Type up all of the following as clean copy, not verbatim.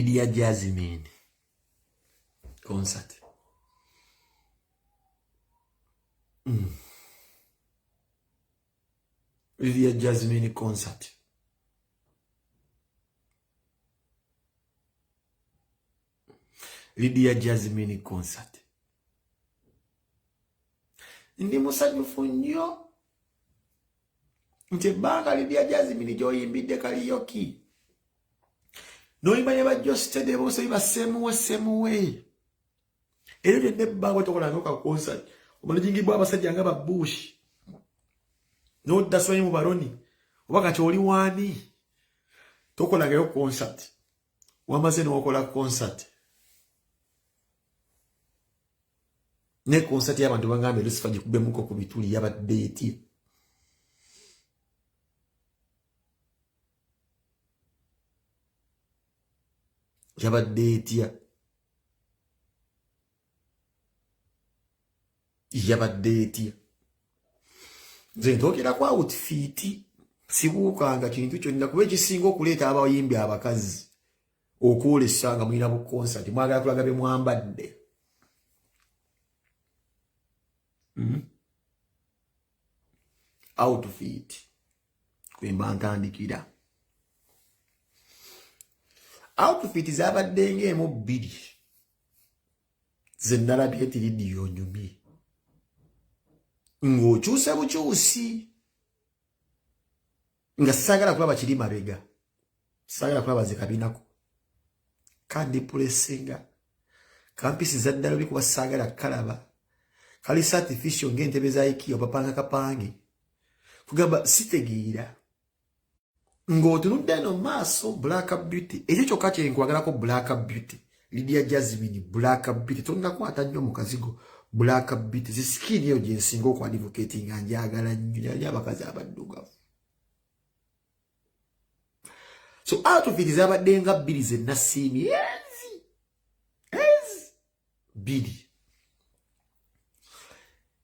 Lydia Jasimin concert. Lydia Jasimin concert. Lydia Jasimin concert. Ndi musanyufu nnyo nti ebbanga Lydia Jasimin gy'oyimbidde karaoke n'oyimba ne bajjo stede bose basemuwe era lyonna ebbanga tokolanga ka concert omalujingibwa abasajja nga babush n'odda sonyi mu baloni oba kati oli waani tokolagayo concert wamaze n'okola concert ne concert y'abantu bangambe Lucifer gikubemuko ku bituli yabadde etya yabadde etya nze ntokera kwa outfit sibuukanga kintu kyonna kuba ekisinga okuleeta abayimbi abakazi okwolesa nga mulina bu concert mwagala kulaga bye mwambadde outfit kwemba ntandikira outfit zabadde ng'emu bbiri ze nalabye eti Lydia onyumye ng'okyusa bukyusi nga saagala kulaba kiri mabega saagala kulaba ze kabinako kandi pulesinga kampisi za ddala oli kuba saagala kalaba kali artificial ng'entebe za IKEA opapanga kapange kugamba sitegeera ng'otunudde eno maaso black beauty ekyo kyokka kyenkwagalako black beauty Lydia Jasimin black beauty tonnakwata nnyo mu kazigo black beauty zisikini eyo gyensinga okwadvocate nga njagala nnyo yali abakazi abaddugavu so outfit zabadde nga bbiri ze nasiimi bbiri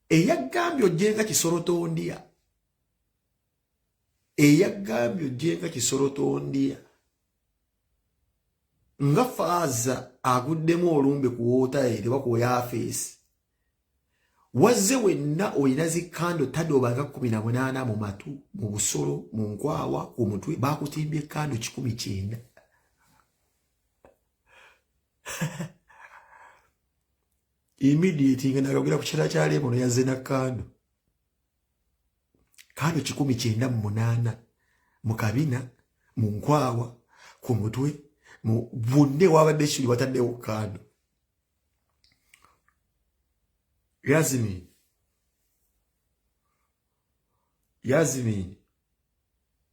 eyagambye ojjenga kisolo tondia nga faaza aguddemu olumbe ku wootayeri oba ku yafeesi wazze wenna olina zikando tadobanga 18 mu matu mu busolo mu nkwawa ku mutwe bakutimbye kando 19 immediate nga nagagera ku kira kyali muno yazze na kando 19 mu kabina mu nkwawa ku mutwe mu bunde wabadde kiri wataddewo kando Jasimin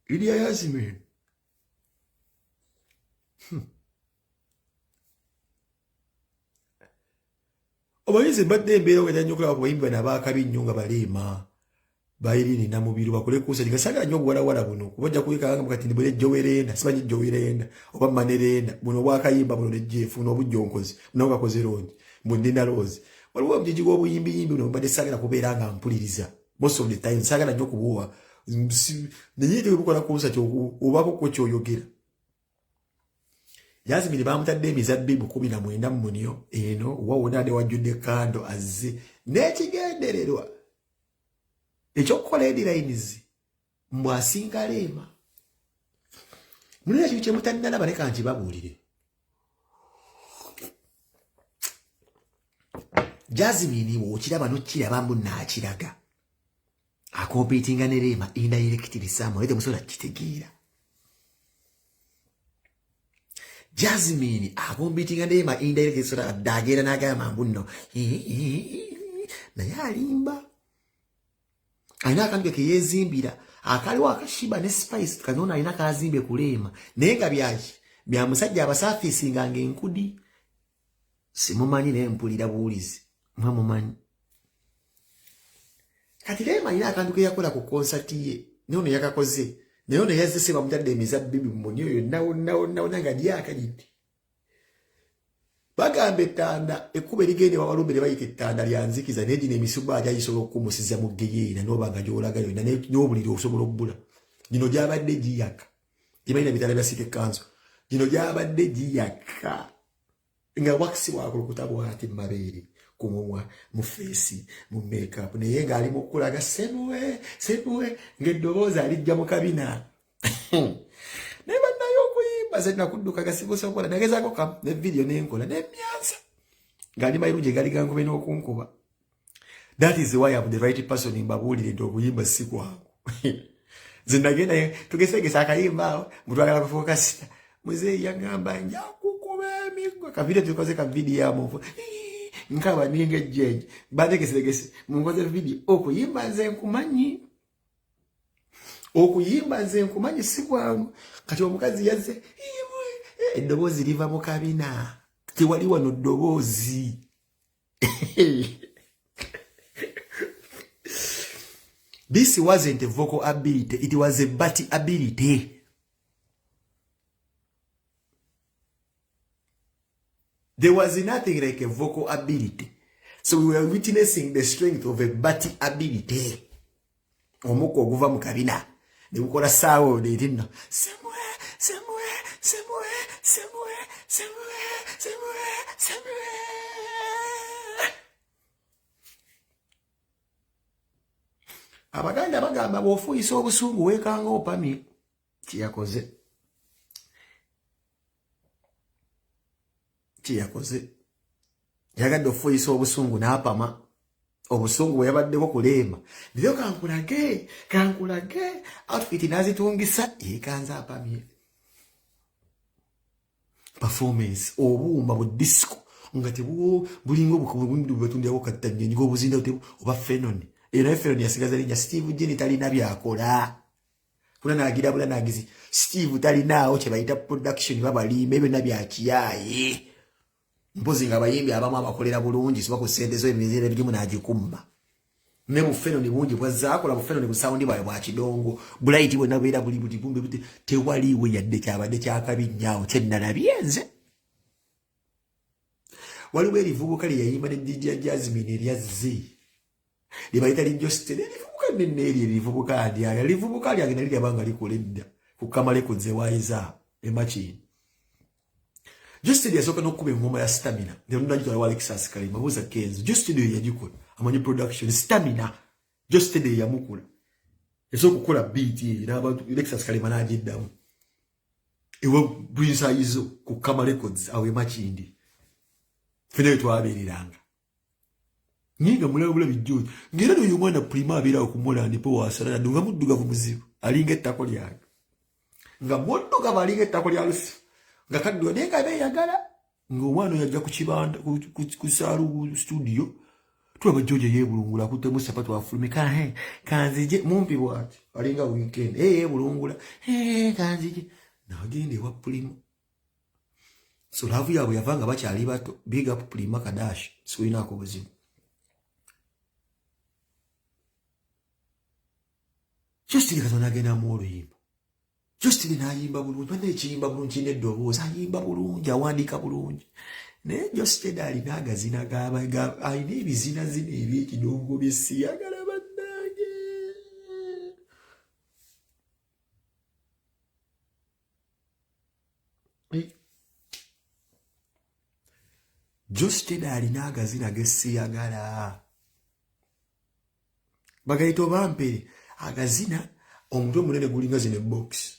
Lydia Jasimin obayize badde embeera wenda nnyo okulaba kubayimbi nabakabi nnyo nga baleema bayirini namubiru bakole kusa digasagala nnyo obuwalawala buno kubajja kuwekanga mukati ndibwere jowerenda simanyi jowerenda oba manerenda buno bwakayimba buno nejjeefu n'obujjonkozi n'ogakoze rongi mbundina rozi waliwo obujiji bw'obuyimbi buno mbadde sagala kubeera nga mpuliriza most of the time sagala nnyo kubuwa naye tewebukola kusa obako kwo kyoyogera Jasimin bamutadde emizabbibu 19 mu munyo eno wawona ade wajjudde kando azze n'ekigendererwa ekyokukola headlines mwasinga leema mulina kintu kyemutalina baleka nkibabuulire Jasimin wokiraba nokiraba munaakiraga akompitinga ne leema indirectly somehow ete musobola kitegeera Jasimin akompitinga ne leema indirectly sobola dagera n'agamba mbuno naye alimba alina akantu ke yezimbira akaliwo akashiba ne spice kanona alina kazimbe kuleema naye nga byaki bya musajja abasafiisinga ng'enkudi simumanyi naye mpulira buwulizi mwamumanyi kati leema alina akantu ke yakola ku konsati ye nono yakakoze naye ono yazise bamutadde emizabbibu mu munyo yonna nga gyakagidde bagamba ettanda ekkuba erigende babalumbe ne bayita ettanda lyanzikiza naye gino emisuba agyagisobola okukumusiza mu geyeena n'oba nga gy'olaga yonna n'obuliri osobola obbula gino gyabadde giyaka gibalina bitala bya sike kanso Gino gyabadde giyaka. Nga wakisi wakulukuta bwati mabere kumumwa mu face mu makeup naye nga ali mukulaga semuwe ng'eddoboozi alijja mu kabina. Neba nayo okuyimba ze nakudduka gasibusa okola nagezaako kam ne video n'enkola n'emyansa ng'ali mayirungi gali gankube n'okunkuba. That is why I'm the right person mbabuulire nti okuyimba si kwangu. Ze nagenda tugesegesa akayimba awo mutwagala kufokasita muzeeyi yagamba njakukuba emiggo kavide tukoze ka video ya mufu nkaba ninga jeje bategeseregese mungoze video okuyimba nze nkumanyi si kwangu. Kati omukazi yazze eddoboozi liva mu kabina tewali wano ddoboozi. This wasn't a vocal ability, it was a body ability. There was nothing like a vocal ability. So we were witnessing the strength of a body ability. Omuko oguva mu kabina. Ne bukola sawo de tinno. Abaganda bagamba bw'ofuuyisa obusungu weekanga opamye. Kyakoze. Yagadde ofuuyisa obusungu n'apama. Obusungu bwe yabaddeko kuleema. Byo kankulage. Outfit nazitungisa yeekanza apamye. Performance obuuma bu disco nga tebuwo bulingo bukubu bwetundyawo kattanyi ngo obuzinda oba fenoni. Era fenoni yasigaza linnya Steve Jini talina byakola. Kuna nagira bula nagizi Steve talinaawo kye bayita production babalimba ebyo nabyakiyaye. Mpozi nga bayimbi abamu abakolera bulungi siba ku sente zo emizire bigimu nagikumba. Ne mu fenoni bungi bwazaakola mu fenoni bu sound bwayo bwa kidongo bright bwe nabeera buli buti bumbe buti tewaliwe yadde kyabadde kyakabinyaawo kyennana byenze. Waliwo erivubuka lye yayimba ne DJ Jasimin eryazze libayita linjosite erivubuka nenneeri erivubuka ndyaga livubuka lyagenda liryabanga likoledda ku kamale kudzewaiza emachini. Just the yasoka n'okkuba engoma ya stamina ndinda njito wa Alexis Kalima buza Kenzo just the yagikola amanyi production stamina just the yamukula yasoka kukola beat n'abantu Alexis Kalima n'agiddamu ewe bwisa izo ku Kama Records awe machindi fene twabeereranga nyinga mulabula bijjo ngera uyu mwana prima abira okumula ndipo wasala ndunga muddugavu muzibu alinga ettako lyange nga moddoga balinga ettako lya lusi nga kaddo nenga beyagala ng'omwana yajja ku kibanda ku Saalu studio tulaba George yebulungula kutemu sapatu afulumika kanzije mumpi bwati alinga weekend bulungula kanzije nagende wa Prima. So lavu yabwe yavanga bakyali bato big up Prima Kadash sikuina ko buzibu. Just likatona agenda mu oluyimba. Just linayimba bulungi bane ekiyimba bulungi n'eddoboozi ayimba bulungi awandiika bulungi naye just alina agazina gaba ayina ebizina zina ebyekidongo byesiyagala bannange. Just alina agazina gesiyagala bagaito bampere agazina omuntu omunene gulinga zine box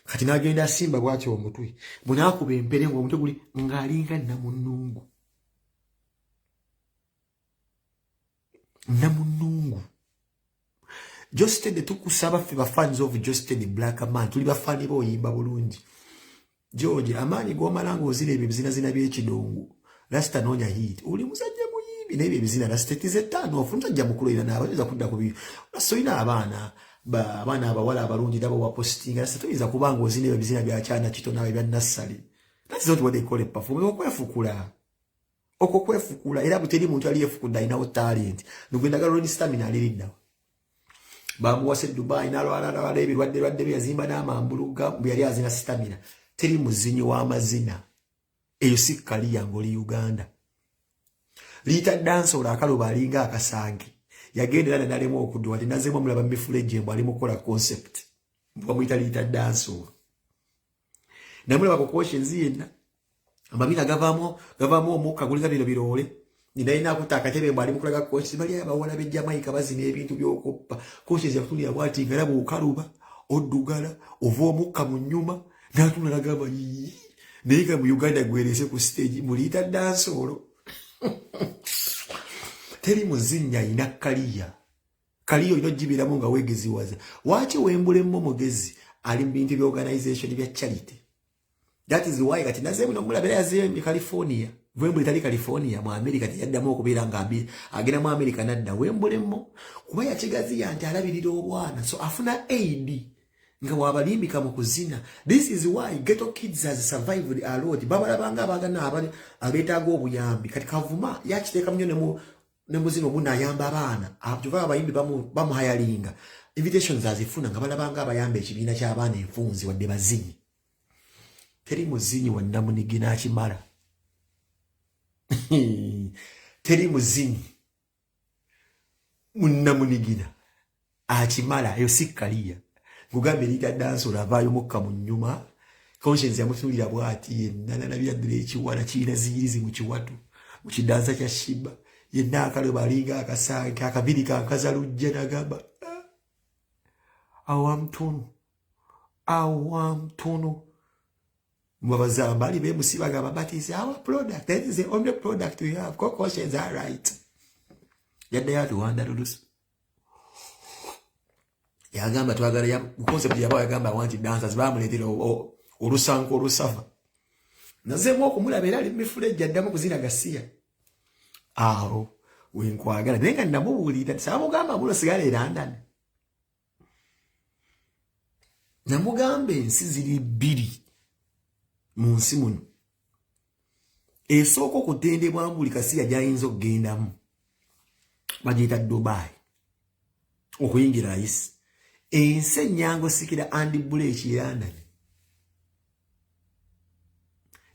kati nagenda simba bwaki omutwe munakuba empere ngo omuntu guli ngalinga namunungu just the tukusaba fiba fans of just the black man tuli bafani bo yimba bulungi George amani gomalanga ozire ebizina zina byekidongo lasta nonya hit uli musajja muyimbi nebe bizina na statize tano ofunta jja mukuloira n'abayinza kudda kubi asoina abaana abawala abalungi dabo wa posting asa toyiza kubanga ozine ebizina bya kyana kito nawe bya nasali. That's not what they call a performance. Okwefukula era buteri muntu ali yefukunda inawo talent nugenda galo ni stamina alirinda bamu wase Dubai nalwala ebirwadde byazimba n'amambuluga byali azina stamina teri muzinyi wa amazina eyo sikali yangoli Uganda lita dance ola akaluba alinga akasange yagendera nalemo okudwa tinazemo mulaba mifuleje mbo ali mukola concept mbo mwita lita dance namulaba ku questions yenna amabina gavamo omukka gulinga bino birole ninaina akutaka tebe bali mukulaga questions bali abawala be Jamaica bazina ebintu byokoppa questions yakutulia bwati ngalabu ukaluba odugala ova omukka mu nyuma natuna gaba yi neiga mu Uganda gwerese ku stage mulita dansolo teri muzinya ina kaliyo ino jibiramu nga wegezi waza wachi wembule mmogezi ali mbintu bya organization bya charity. That is why kati nazemu no mulabera yaze mu California wembule tali California mu America tiyaddamu okubera ngambi agenda mu America nadda wembule mmo kuba yakigazi yanti alabirira obwana so afuna aid nga wabalimbika mu kuzina. This is why ghetto kids has survived a lot babalabanga abagana abali abetaaga obuyambi kati kavuma yakiteeka mnyo ne muzino buna yamba abana abajuva abayimbi bamu hayalinga invitations azifuna nga balabanga abayambe ekibiina ky'abaana enfunzi wadde bazinyi teri muzinyi wa namunigina akimala teri muzinyi munnamunigina akimala eyo sikaliya ngugambe lita dance olavayo mukka mu nyuma conscience yamutunulira bwati yenna nalabira ddala ekiwala kiina ziyirizi mu kiwatu mu kidansa kya shiba yenna akalo balinga akasanke akabiri kankaza lujja nagamba awamtono mwabazamba ali bemusiba gamba but is our product, that is the only product we have. Conscience are right yadde yatu wanda lulusu yagamba twagala ya concept yaba yagamba wanti dancers bamuletera olusanko olusafa nazemo okumulabera ali mifule jaddamu kuzina gasiya aho wenkwagala nenga namubulira samugamba mulo sigala London namugambe ensi ziri bbiri mu nsi muno esoko kutendebwa mbuli kasiya jayinza okugendamu bagiyita Dubai okuyingira isi ensi enyango sikira andi buleki London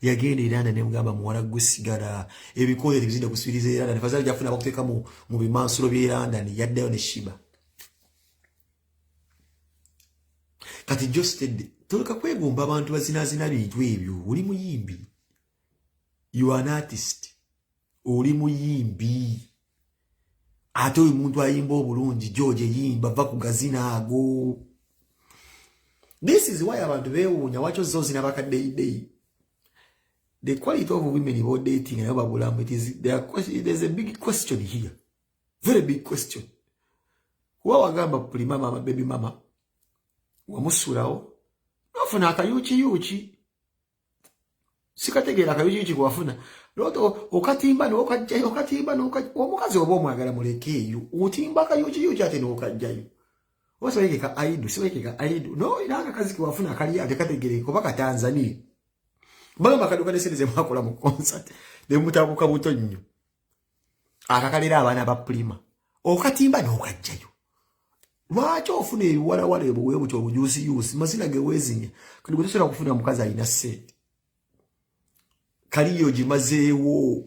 yagenda London ne mugamba muwala gusigala ebikoze bizinda kusubiriza London fazali jafuna bakuteka mu bimansulo bye London yaddayo ne shiba kati josted toleka kwegomba abantu bazinazina bintu ebyo uli muyimbi you are an artist uli muyimbi ate oyo muntu ayimba obulungi George yimba va ku gazina ago. This is why abantu bewunya wacho zozina bakadde the quality of women about dating and about there's a big question here, very big question. Wa wagamba puli mama baby mama wamusulawo afuna akayuchi sikategera akayuchi kwafuna loto okatimba n'okajjayo okatimba omukazi oba omwagala mulekeeyo utimba akayuchi ate n'okajjayo wasawekeka aidu siwekeka aidu no iranga kazi kwafuna akali ate kategere kubaka Tanzania bagamba kaduka nesereze mwakola mu concert ne mutabuka buto nnyo akakalira abaana ba prima okatimba n'okajjayo lwaki ofuna ebiwalawala ebwebu kyobujusi yusi mazina gewezinya kadi gutosera kufuna mukazi alina sente kaliyo jimazeewo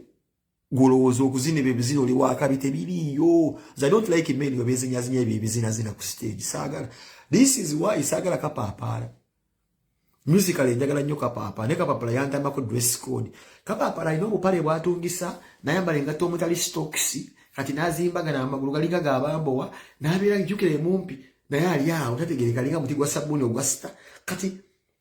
golowooza okuzina ebyo ebizina oli waakabite biriyo. I don't like men webezinyazinya ebyo ebizina ku stage saagala. This is why saagala kapaapala musically njagala nnyo kapaapala ne kapaapala yantamako dress code. Kapaapala alina obupale bwatungisa nayambala engatto omutali stocks kati nazimbaga n'amagulu galinga gabambowa n'abeera njukire mumpi naye ali awo tategereka linga muti gwa sabuni ogwasita kati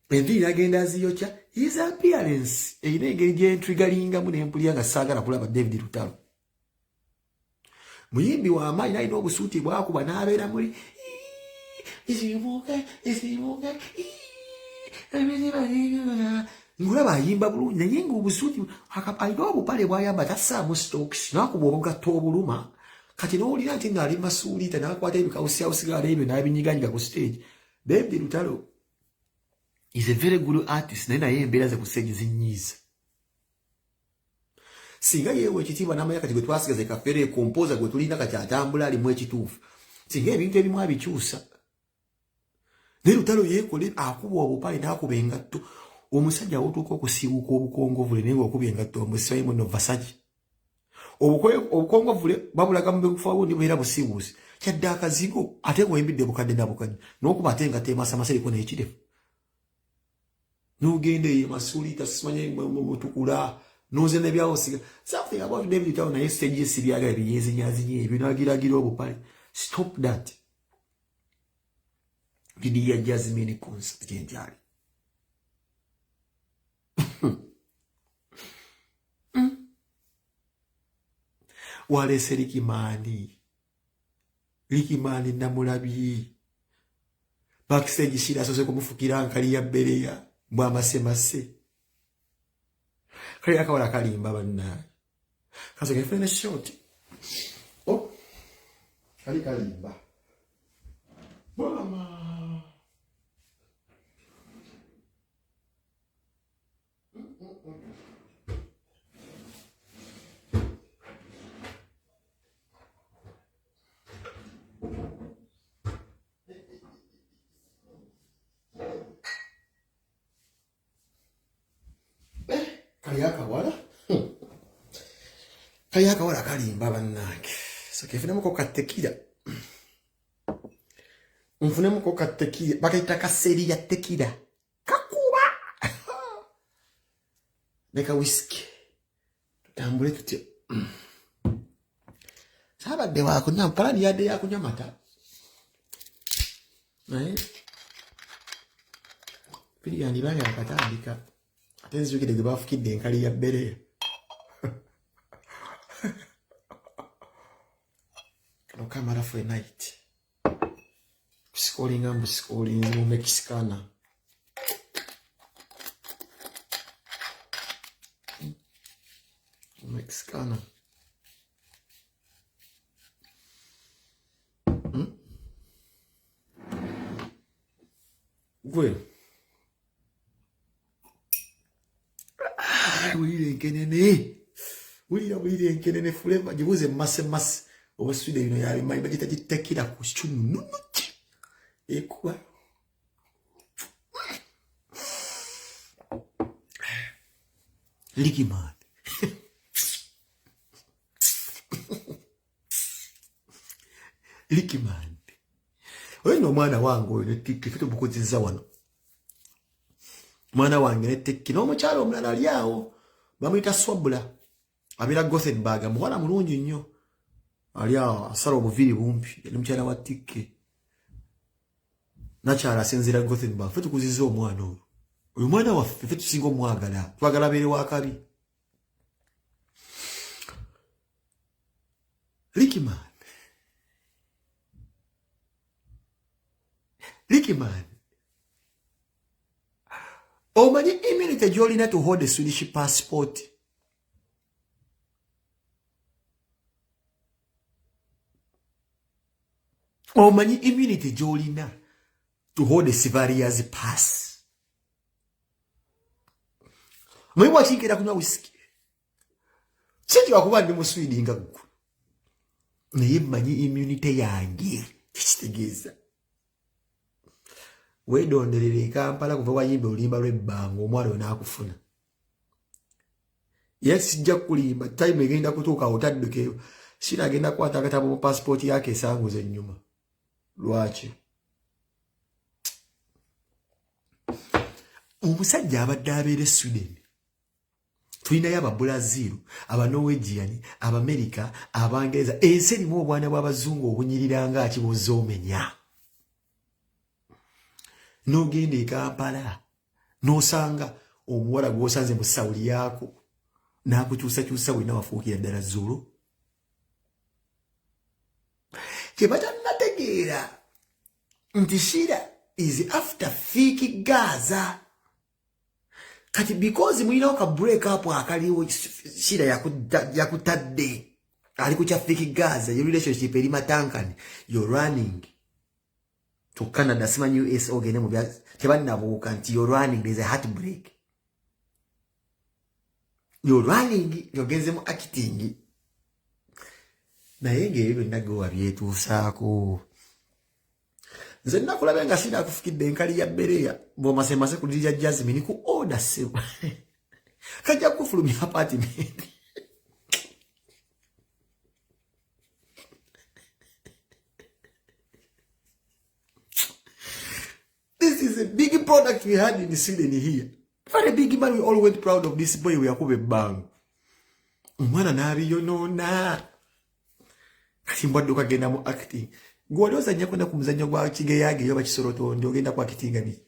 enviri agenda aziyokya. His appearance eyina engeri gyentrigalinga mu nempulya nga saagala kulaba David Lutalo muyimbi w'amaanyi n'alina obusuuti bwakuba n'abeera muli ngulaba ayimba bulungi naye nga obusuuti alina obupale bw'ayamba tassaamu stocks n'akuba obugatto obuluma kati n'owulira nti ng'ali masuulita n'akwata ebikawusiawusigala ebyo n'abinyiganyiga ku stage. David Lutalo is a very good artist naye naye embeera ze ku stage zinyiiza. Singa yeewe ekitiibwa n'amanya kati gwe twasigaza ekafeero ekompoza gwe tulina kati atambula alimu ekituufu singa ebintu ebimu abikyusa naye Lutalo yeekole akuba obupale n'akuba engatto omusajja wotuuka okusiibuka obukongovule naye ng'okuba engatto omusaimu no Versace obukongovule babulaga mu bekufa bundi bwera busiibuusi kyadde akazigo ate ng'oyimbidde bukadde na bukadde n'okuba ate engatto emasamasa eriko n'ekirefu Nugende ye masulita simanye mutukula noze ne byawo siga. Something about David Town na stage sibyaga biyezi nyazinye binagira obupale. Stop that. Lydia Jasimin concert genjali. Wale Likimani namulabi. Backstage shira sose kumufukira nkali ya bereya. Mbwa mase. Kali akawala kalimba banna. Kaso kefene short. Oh. Kali kalimba. Mama. Kayaka wala kalimba bannange. So kefunemu ko katekira. Mfunemu ko katekira. Bakaita kaseri ya tekira. Kakuba. Neka whisky. Tutambule tutyo. Saba dewa kunya mpalani yade ya kunya mata. Pili yandi banga akatandika. Atenzi wiki de bafukidde enkali ya bere. Kano kamera for a night. Scoring and scoring no Mexicana. Mexicana. Gwe. Wili enkenene forever. Jibuze masse. Oba Sweden ino yali mai bagita jitekira ku chunu nunuki. Ekuwa. Likiman. Likiman. Oyo no mwana wangu oyo tikifito bukoziza wano. Mwana wange ne tekki no mukyalo omulala ali awo. Bamuyita Swabula. Abira Gothenburg muwala mulungi nnyo. Alia asara obuviri bumpi yali mukyala wa tikke. Nakyala asinzira Gothenburg. Ffe tukuziza omwana oyo. Oyo mwana waffe ffe tusinga omwagala. Twagala beere wakabi. Likiman. Omanyi immunity gy'olina to hold a Swedish passport. Omanyi immunity gy'olina to hold a Sivaria's pass. Omanyi bwakinkera kunywa whisky. Sinti wakuba ndi mu Sweden nga gwe. Naye mmanyi immunity yange tekitegeeza. Weedonderere Kampala kuva wayimba olimba lw'ebbanga omwala oyo n'akufuna. Yes, sijja kulimba time egenda kutuuka otaddukeyo. Sira agenda kukwata akatabo mu passport yake esanguza ennyuma. Lwaki? Omusajja abadde abeera Sweden. Tulinayo aba Brazil, aba Norwegian, aba America, Abangereza. Ensi erimu obwana bw'abazungu obunyirira nga kibuza omenya. N'ogenda e Kampala n'osanga omuwala gw'osanze mu sawuli yaako n'akukyusakyusa wena wafuukira ddala Zulu. Kye batannategeera nti Shira is after fiki Gaza. Kati because mulinawo ka break up akaliwo Shira yakutadde ali ku kya fiki Gaza, your relationship eri matankani, you're running to Canada, simanyi US ogende mu bya tebannabuuka nti you're running, there's a heartbreak. You're running, yogenze mu acting. Naye ng'ebyo nagwe wabyetuusaako. Nze nakulabe nga Shira akufukidde enkali ya bereya bw'omasemase ku Lydia Jasimin ku order sebo. Kajja kufulumya apartment. This is a big product we had in Sweden here. Very big man, we all went proud of this boy. We are going bang. Mwana nari yonona. Simbado kagenda mu acting. Gwodoza nya kwenda kumuzanya gwa kige yage yoba kisoroto ndio genda kwa kitinga bi.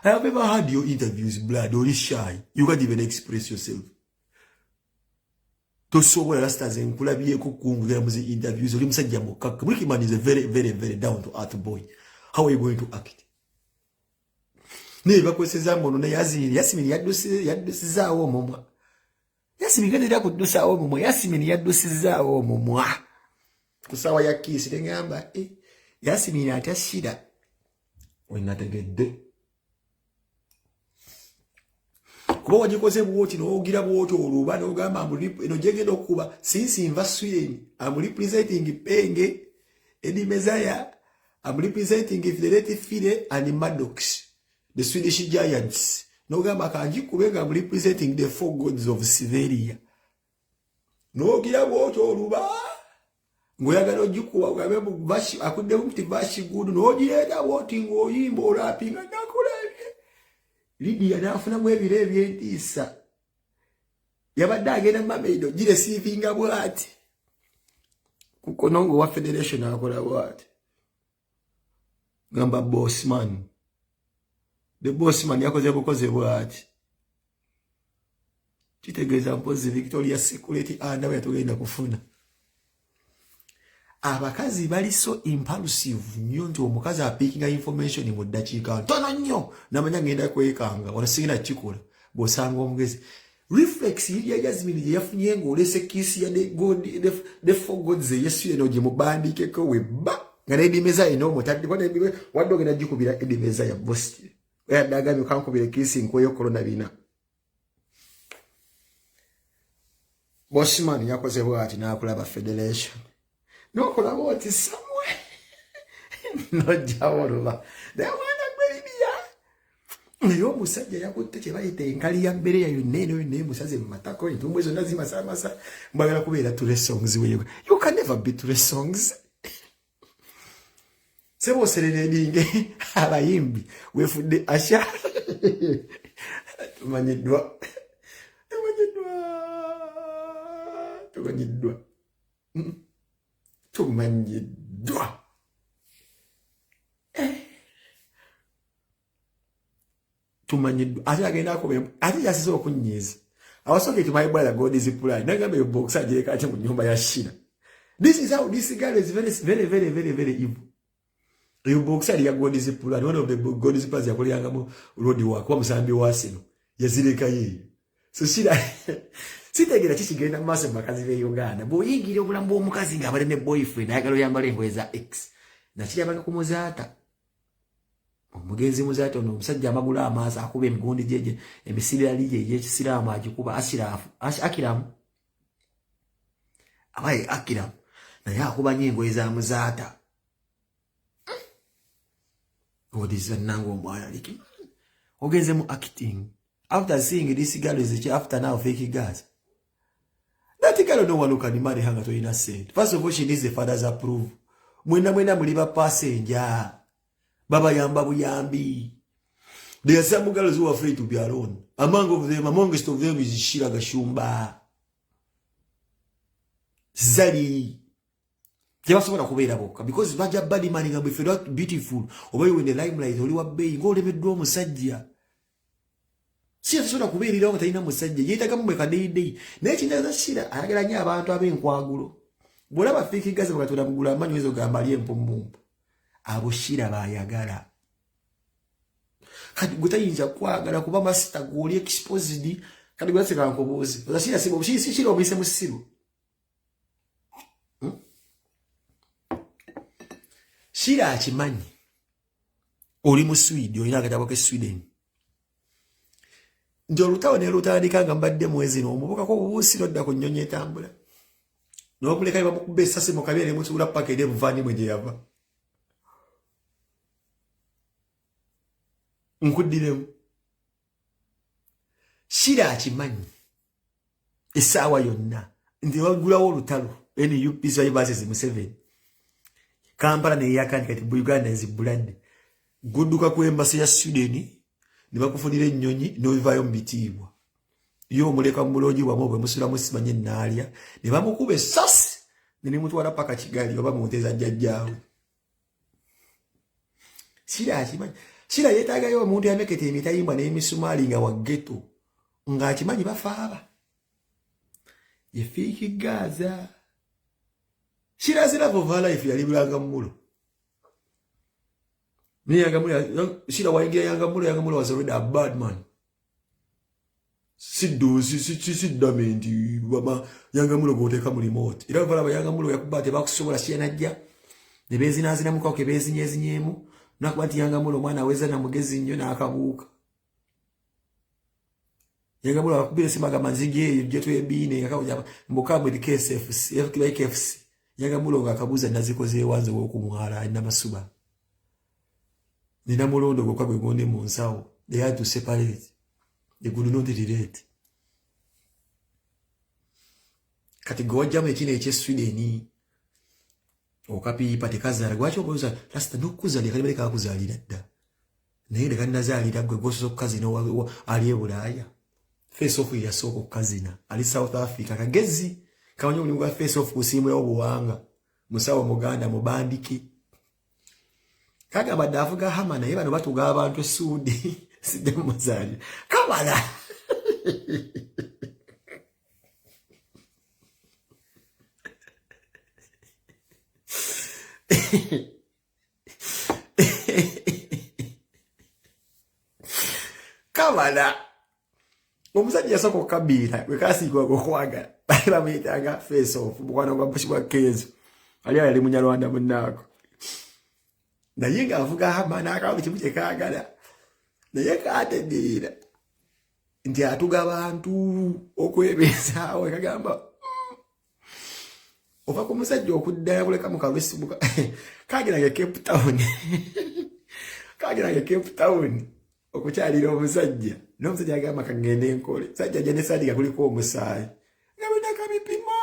I have ever had your interviews, blood, or shy. You can't even express yourself. To so well last as in Kulabi Kukunga muzi interviews, or Limsajja Mokak. Ricky Man is a very, very, very down to earth boy. How are you going to act? Never questions on Yasimin Yadusiza or Moma. Yasimin got to do so, Momo. Yasimin Yadusiza or Momoa. Kusawa Yaki sitting amba, Yasimin Atashida. When not a good day. Kuba wajikoze buoti no gira buoti oluba no gamba amuli no jege no kuba since inva Sweden I'm representing Peng Edi Mezaya I'm representing Federative Fide and Maddox the Swedish Giants no gamba kanji kubenga I'm representing the four gods of Siberia no gira buoti oluba ngoyaga no jikuwa ugabe bashi akude mti bashi gudu no jeda buoti ngo yimbo rapinga nakula Lydia nafuna mwebire ebyentisa. Yabadde agenda Mamedo gire sivinga bwati. Kuko nongo wa federation akola bwati. Gamba boss man. The boss man yakoze bukoze bwati. Kitegeeza mpozi Victoria Security anda yatugenda kufuna. Abakazi bali so impulsive nnyo nti omukazi apikinga information mu ddakiika ntono nnyo namanya ngenda kwekanga wanasigina kikola bosanga omugezi reflex ya Jasimin je yafunye ngolese kisi ya the four gods yesu eno je mubandike ko weba ngale dimeza ino mutadde kwa biwe wadoge na jikubira edimeza ya boss ya daga mi kankubira kisi nkoyo corona bina bossman yakoze bwati na kulaba federation no kolaboti somewhere. No jawoloba. They wanna baby. Yo musajja yakutte kye bayite enkali ya mbere ya yunene musaze mu matako entumwe zonna zimasamasa mbagala kubeera tule songs wewe. You can never be tule songs. Sebo serenedinge abayimbi wefudde asha. Tumanyidwa. Tumanyidwa. Tumanyidwa. Ati agenda ko ati yasizo okunyeza. Awasoke to my brother God is plan. Nagambe yo box ajire kati mu nyumba ya Shina. This is how this girl is very evil. You box ali ya God is plan. One of the God is plans yakolanga mu road work wa musambi wa Sino. Yazireka ye. So Shina sitegera kikigenda mase makazi be Uganda. Boyigire obulambo omukazi nga abale ne boyfriend ayagala yambale engoye za X. Na kirabanga kumuzaata. Omugenzi muzaata ono omusajja amagula amaasa akuba emigondi jeje emisiri ali ye ekisiraamu agikuba asirafu akiramu. Abaye akiramu. Naye akuba nyengo za muzaata. Odiza nango omwana liki. Ogenze mu acting. After seeing this girl is after now fake girls. That girl no one who can marry her to innocent. First of all, she needs the father's approval. Mwena muliba passenger. Baba yamba buyambi. There are some girls who are afraid to be alone. Amongst of them is Shira Gashumba. Zari. They also want to cover boka because baja body man nga if you're not beautiful, or you in the limelight, or you are being go let me do musajja. Si asobola kubeerira ngo talina musajja yeetaga mu mweka deidei naye kindaza Shira ayagala nnyo abantu ab'enkwagulo bw'olaba fake gaze bwatula mugula amanyi wezo gamba ali empumumpu abo Shira bayagala kati gutayinza kwagala kuba masita gwoli exposed kati gwatse kankobozi oza Shira sibo Shira obise musiru Shira akimanyi oli mu Sweden olina akatabo ke Sweden ndio lutawo ne lutandika nga mbadde mwezi n'omubuka ko bubusi lodda ku nnyonyi etambula n'okuleka ibamukubbe essasi mu kabya ne mutuula paka eri muvani mwe gye yava nkuddiremu Shira akimanyi essaawa yonna nti waggulawo olutalo NUP versus Museveni Kampala ne yakandi kati Uganda is blood gudduka ku embassy ya Sweden nibakufunira ennyonyi n'obivayo mu bitiibwa yo omuleka mulungi bwamwe bwe musula musimanye nnaalya ne bamukuba essasi ne mutwala paka Kigali oba mu nteza jjajjaawe Shira yeetaagayo omuntu yameketa emitayimbwa n'emisumaali nga wa ghetto ng'akimanyi bafaaba yefiiki Gaza Shira zira for life yali bulanga mulo ni yangamulo Shira waingia yangamulo was already a bad man sidamenti baba yangamulo goteka mu remote era vala yangamulo yakubate bakusobola Shira najja ne bezinazina mukao ke bezinyezinyemu nakwati yangamulo mwana aweza na mugezi nnyo n'akabuuka yangamulo akubire simaga manzige jetu ebine yakawuja mbukamwe DKSFC FKFC yangamulo ngakabuza nazikoze wanze wokumwala na masuba nina mulondo gokagwe gonde mu nsawo they had to separate they could not relate kati gojja mu ekine ekye Sweden okapi pate kazara gwacho obuza rasta nokuzali kali baleka kuzalira dda naye ndeka nazalira gwe goso kazina ali ebulaya face off ya soko kazina ali South Africa kagezi kawanyo ulinga face off kusimu ya obuwanga musawo muganda mubandiki kaga badafuga hama naye bano batuga abantu Sudi sidemu mazali kamala kamala omusajja soko kabira wekasi kwa kokwaga bala mitanga face off bwana kwa bushibwa kezo ali munyarwanda munako na yenga avuga hama nakawo kibuche kagala na yeka atedira ndi atuga abantu okwebeza awe kagamba ofa ko musajja okuddaya kuleka mu Facebook kagira ya Cape Town kagira ya Cape Town okukyalira omusajja n'omusajja agamba kangende enkole sajja jene sadiga kuliko omusaayi ngabona kabipima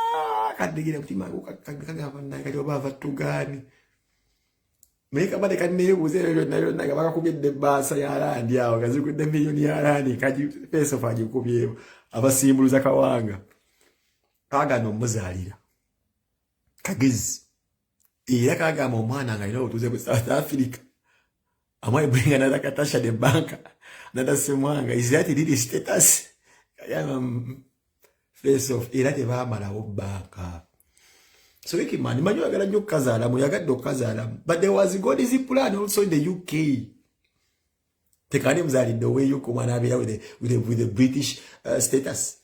kadigire kutima kagamba nanga joba vatugani meka bade kannebuze rero nayo nanga bakakubidde basa ya randi awo kazikudde milioni ya randi kaji pesa faji kubyewo abasimbuluza kawanga kaga no muzalira kagezi era kagamba omwana nga ino tuze ku South Africa amai bring another katasha the bank another semwanga is that really status kaya face off era te bamala obbanka so wiki man manyo agala nyo kazala mu yagadde okazala but there was God is plan also in the UK tekani mzali the way you come and with the British status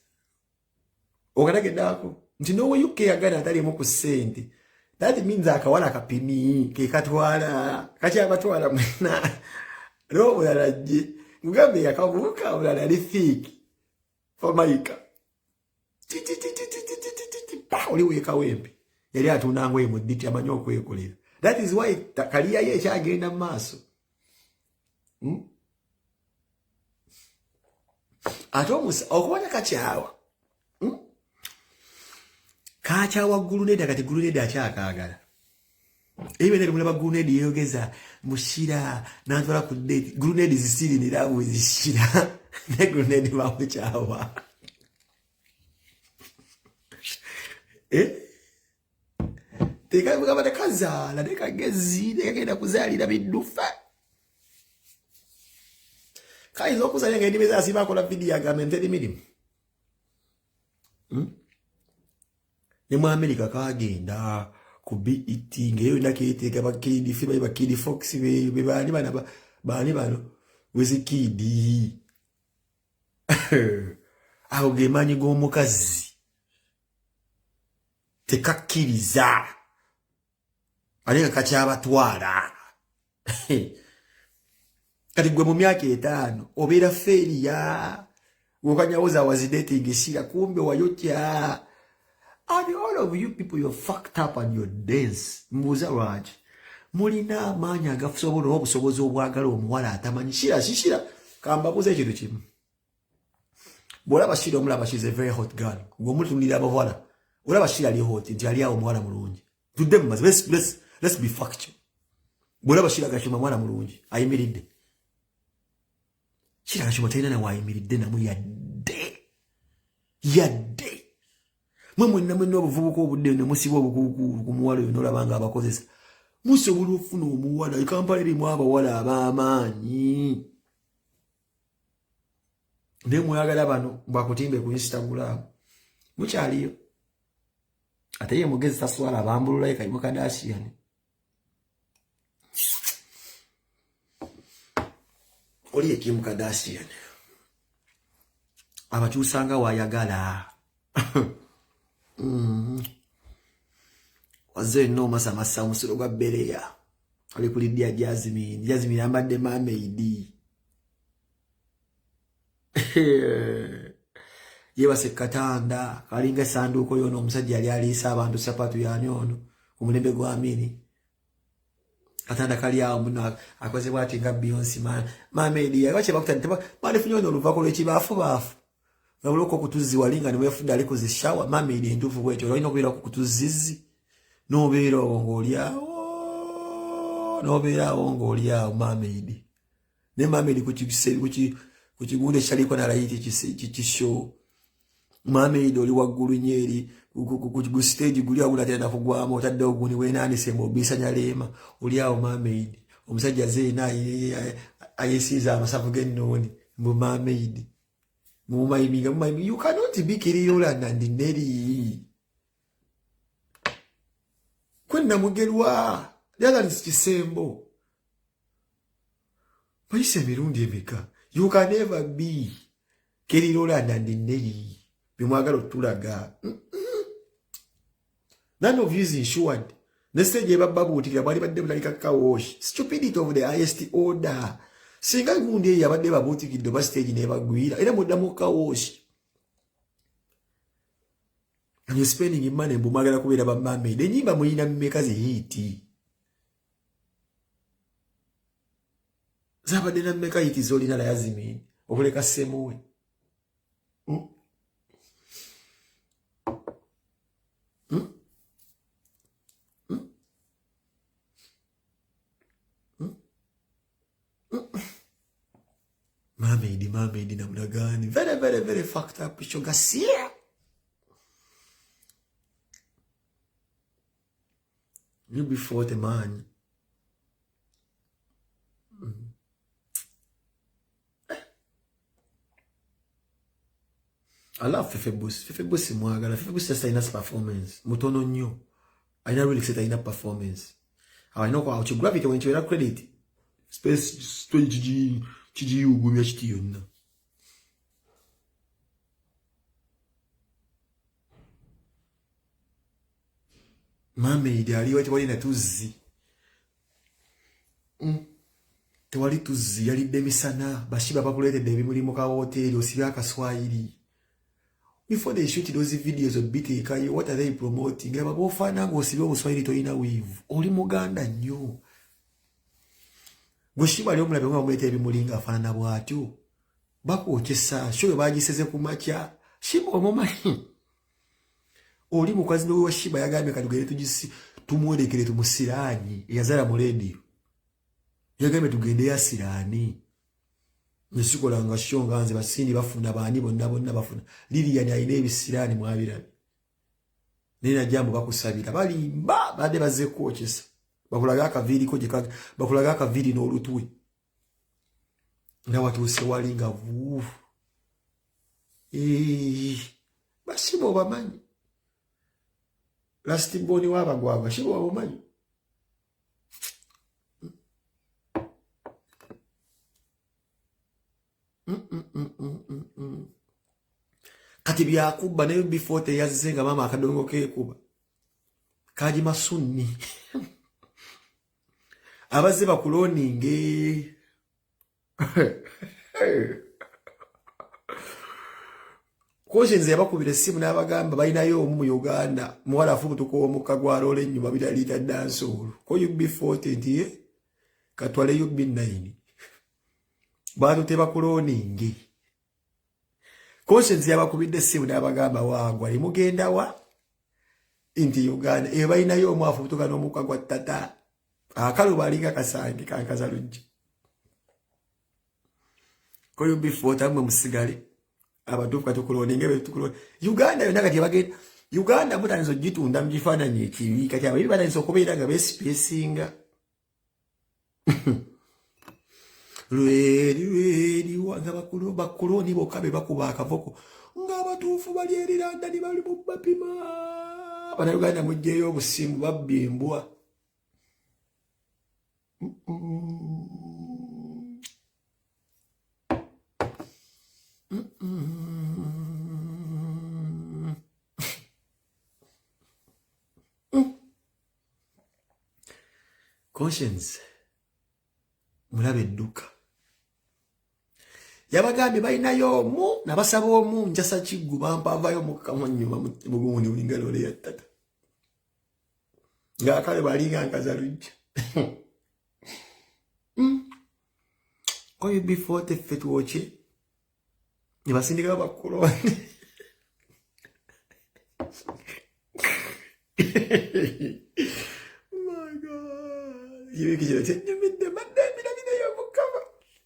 ogadage dako nti no way UK agala atali mu kusente that means akawala kapimi ke katwala kachi abatwala mna roho yaraje mugambe yakabuka ulala lifiki for maika pa oli weka wembe yali atunango emuditi amanyo kwekolera that is why kaliya ye kyagenda maso atomusa okubona kachawa kachawa guluneda kati guluneda akyakaagala ebere mulaba guluneda yogeza mushira nantwala ku date guluneda zisiri nirabu zishira ne guluneda bamuchawa teka mugaba kazala deka gezi deka kuzalira bidufa kaizo kuzalira ngedibeza asiba kola video ya gamented midim ne mu America kagenda ku BET ngeyo nakiteka bakidi fiba bakidi Fox be bani bano wezikidi aho gemanyi go mukazi tekakiriza aleka kachaba twala kati gwe mu myaka 5 obera feria wokanyawoza was dating shira kumbe wayotya and all of you people you're fucked up and you're dense muza raj mulina amanya agafusobolo obusobozi obwagala omuwala atamanyi shira kamba buze ekintu kimu bolaba shira omulaba she's a very hot girl gwe mutulira abawala olaba shira ali hot nti ali awo muwala mulungi tudde mu let's be factual bolaba shira gashima mwana mulungi ayimiridde Kirala kimutayina na wayimiridde namu yadde mwe namwe obuvubuka obudde ne musiba obukuukulu ku muwala oyo n'olabanga abakozesa musobola okufuna omuwala ekampala erimu abawala ab'amaanyi naye mwagala bano bwakutimbe ku Instagram mukyaliyo ate ye mugezi taswala abambululayo kalimu Kardashian oli ye Kim Kardashian abakyusanga wayagala wazee no masa musiro gwa Bereya ali ku Lydia Jasimin ambadde mameidi yebase katanda kalinga sanduko yono omusajja yali alisa abantu sapatu yani ono kumulembe gwa Amini katanda kali awo muno akoze bwati nga Beyonce mameidi yabache bakutandika bali funyono oluvako lw'ekibafu nabuloko kutuzi walinga ni wefuda ali kuzishawa mameidi enduvu bwecho olina kubira ku kutuzizi nobeera ng'oliawo mameidi ne mameidi kukigunde shaliko na laiti kisho mameidi oli waggulu nyeri ku stage guli agula tena kugwamo otadde oguni wenani sembo bisanya lema oliawo mameidi omusajja zeena ayesiza amasafu gennoni mu mameidi mumayiminga you cannot be Kiriola Nandineri kwenda mugerwa yala nisikisembo mayise mirundi emeka you can never be Kiriola Nandineri bimwagalo tulaga none of you is insured nestage ebababuutikira bali badde bulalika kawosh stupidity of the highest order singa gundi yabadde babuutikidde ba stage nebagwira era muddamu kawosh and you spending money mbumagala kubeera bamame de nyimba muyina mmekazi hiti zabadde na mmeka hiti zolina la Jasimin okuleka semuwe Mameidi na mnagani very fucked up shoga sia you before the man I love Fefebus mwagala Fefebus just ina performance mutono nnyo aina really set ina performance I know how to gravity when you credit space stage chiji ugumya chiti yonna mameidi aliwa tewali na tuzi tewali tuzi yalidde misana bashiba bakuletedde ebimuli ka hoteli osibya akaswahili before they shoot those videos of BTK what are they promoting aba bofana ngo osibya obuswahili toyina wivu oli muganda nnyo Goshiba lyo mulabe nga omwete ebimulinga afana bwatyo bakwokesa shoyo bagiseze ku makya shiba omumanyi oli mukazi wa shiba yagambye katugere tugisi tumwolekere tumusirani yazala mu radio yagambye tugende yasirani nisikola nga shonga nze basindi bafuna bani bonna bafuna Lydia ni ayine ebisirani mwabirabe nina jambo bakusabira bali bade baze kwokesa bakulaga akaviri ko jikaga bakulaga akaviri n'olutwe nga watuse walinga vu bashibo bamanyi last boni wabagwagwa shibo bamanyi kati byakuba nayo before te yazenga mama akadongo kekuba kaji masunni abaze bakuloninge Koshenze yabakubira simu n'abagamba bayinayo omu mu Uganda muwala afubutuko omukka gwalole ennyuma bitalita dansolo ko UB40 ndiye katwale UB9 bado tebakuloninge Koshenze yabakubidde simu n'abagamba wagwa limugenda wa inti Uganda bayinayo omu afubutuka n'omukka gwa tata akalu balinga kasange kankaza lujja Koyo before tamwe musigale abatuufu katukuloni ngebe tukuloni Uganda yonna kati bagenda Uganda mutanizo gitunda mjifananye ekibi kati abali batanizo okubeera nga besipesinga lweri wanga bakuloni bokabe bakuba akavoko ng'abatuufu bali eriranda ni bali mu bapima Bannayuganda mujjeyo obusimu babbimbwa Conscience mulabe edduka yabagambye balinayo omu nabasaba omu njasa kiggu bampavayo mukamanyuma mugundi ulingalole ya tata ng'akale balinga nkaza lujja koyo before teffe tuwoche ne basindika bakuloni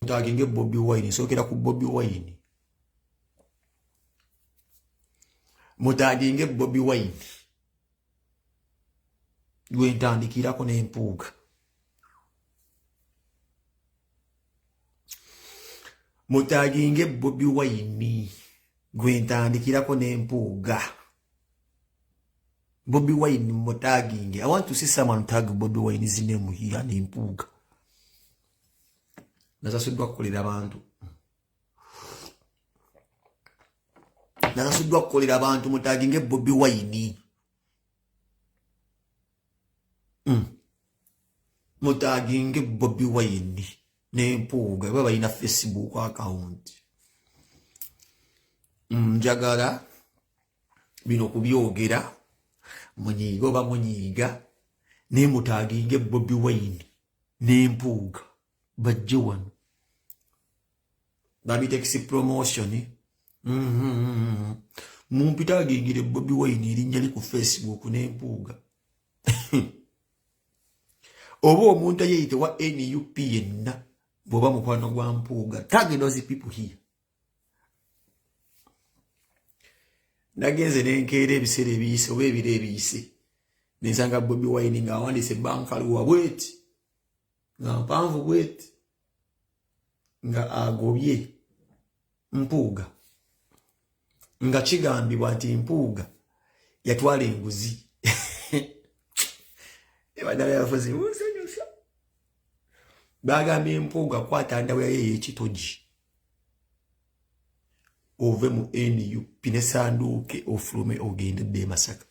Mutaginge Bobby Wine sokera ku Bobby Wine mutaginge Bobby Wine gwentandikirako n'Empuuga mutaginge Bobby Wine gwentandikirako n'Empuuga Bobby Wine mutaginge. I want to see someone tag Bobby Wine his name here n'Empuuga nasasudwa kukolera abantu mutaginge Bobby Wine mutaginge Bobby Wine n'Empuuga baba ina Facebook account njagala bino kubyogera munyigo ba munyiga ne mutaginge Bobby Wine n'Empuuga bajje wano babi taxi promotion mumpita gingire Bobby Wine erinnya li ku Facebook n'Empuuga obo omuntu ayite wa NUP yenna boba mukwano gwa Mpuuga tag those people here nagenze nenkere ebiseera ebiyise oba ebiro ebiyise nensanga Bobby Wine nga awandise bankaluwa bweti nga mpanvu bweti nga agobye Mpuuga nga kigambibwa nti Mpuuga yatwala enguzi ebadala yafuzi usenyusa bagambye Mpuuga kwata ndawe yaye ekitogi ove mu NUP ne sanduuke ofulume ogendedde Masaka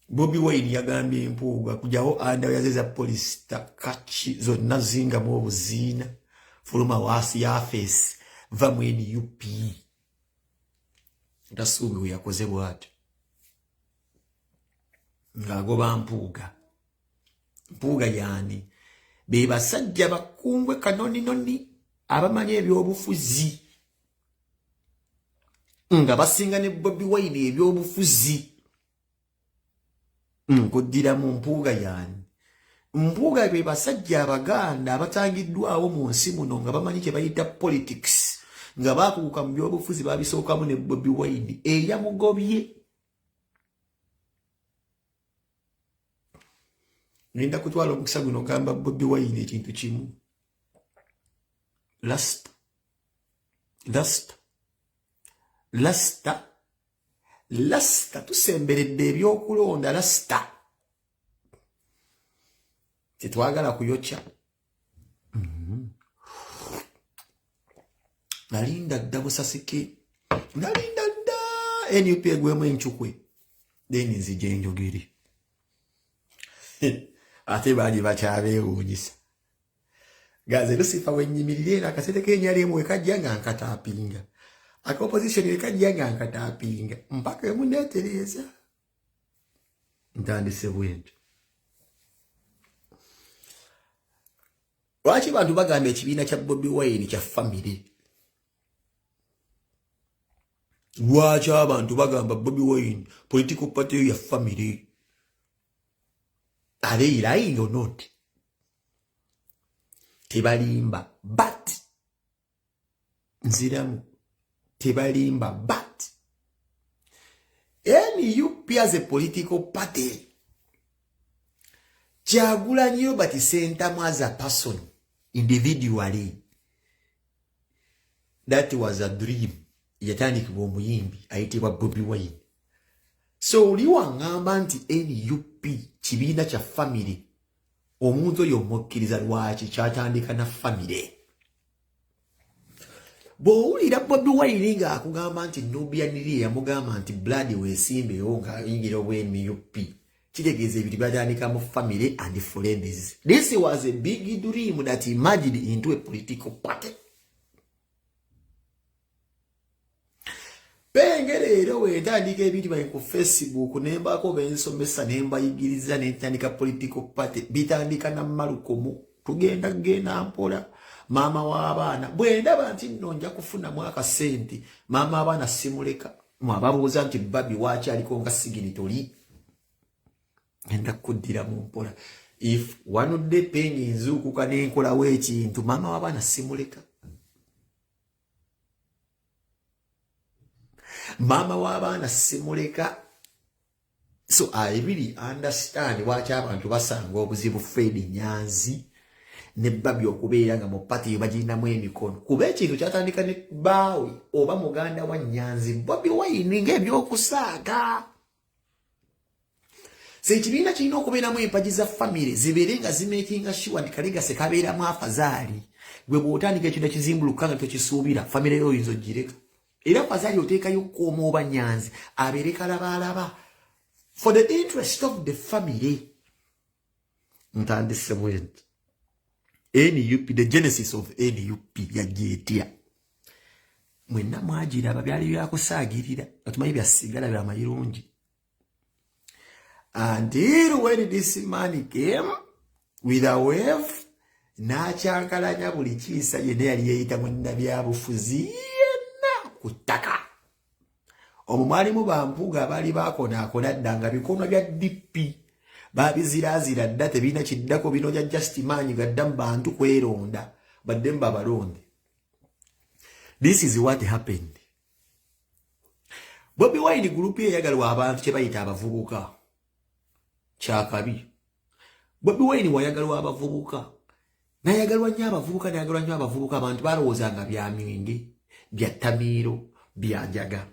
Bobby Wine yagambye Mpuuga kujawo andawe yazeza police takachi zonna zinga mu obuziina fuluma wasi ya face va mu NUP ndasubi yakoze bwatyo ngagoba Mpuuga yani be basajja bakungwe kanoni abamanye ebyobufuzi nga basinga ne Bobby Wine ebyobufuzi nkodira mu Mpuuga yani Mpuuga be basajja abaganda abatangiddwawo mu nsi muno nga bamanyi kye bayita politics nga bakuuka mu byobufuzi babisookamu ne Bobby Wine eyamugobye ngenda kutwala omukisa guno gamba Bobby Wine ekintu kimu Lasta tusemberedde ebyokulonda lasta tetwagala kuyokya nalinda dda busasike nalinda dda NUP egwemu enchukwe then nzije njogeri ate baali bakyabeewuunyisa gaze lusifa wenyimirire na kasete kenyalimu wekajja nga nkataapinga aka opposition wekajja nga nkataapinga mpaka emuneetereza ntandise bwento lwaki bantu bagamba ekibiina kya Bobby Wine kya family lwaki abantu bagamba Bobby Wine political party ya family are they lying or not? tebalimba but nziramu tebalimba but NUP as a political party Kyagulanyi but Sentamu as a person individually. That was a dream. Yatandikibwa omuyimbi ayitibwa Bobi Wine. So oliwa ngamba nti NUP kibiina kya family. Omuntu oyo mukkiriza lwaki kyatandika na family. Bw'owulira Bobi Wine nga akugamba nti Nubianiri yamugamba nti blood weesimbewo ng'ayingira obw'NUP. Kitegeeza ebintu byatandika mu family and friends. This was a big dream that he imagined into a political party. Peng leero weetandika ebintu bali ku Facebook nembako bensomesa nembayigiriza netandika political party bitandika na malukomu tugenda mpola mama w'abaana bwendaba nti nno nja kufuna mwaka senti mama abaana simuleka mwababuuza nti babi waaki aliko nga siginitoli ngenda kuddira mu mpola if wanudde Peng nzuukuka nenkolawo ekintu mama w'abaana simuleka. Mama w'abaana simuleka. So I really understand waki abantu basanga obuzibu Fred Nyanzi ne babi okubeera nga mu pati bagirinamu emikono. Kuba ekintu kyatandika ne baawe oba muganda wa Nyanzi Bobi Wine ng'ebyokusaaga. Se ekibiina kirina okubeeramu empagi za family zibeere nga zimakinga sure nti Kalegase kabeeramu afazaali. Gwe bw'otandika ekintu ekizimbulukuka nga tokisuubira family yo oyinza ogireka. Era fazali oteekayo kwomo oba Nyanzi abeere kalabaalaba for the interest of the family. Ntandise mwenti NUP, the genesis of NUP yagyetya mwenna mwagiraba byali byakusaagirira otumanyi byasigala bya mayirungi until when this man came with a wave n'akyankalanya buli kiisa yenna yali yeeyita munnabyabufuzi kutaka omwalimu Mpuuga abali bakonaakona dda nga bikono bya DP babiziraazira dda tebirina kiddako bino bya Jasimin nga dda mu bantu kweronda badde babalonde. This is what happened. Bobi Wine group eyagalwa abantu kye bayita abavubuka kyakabi. Bobi Wine wayagalwa abavubuka nayagalwa nnyo abavubuka abantu balowoozanga bya mwenge bya Tamiiro byanjaga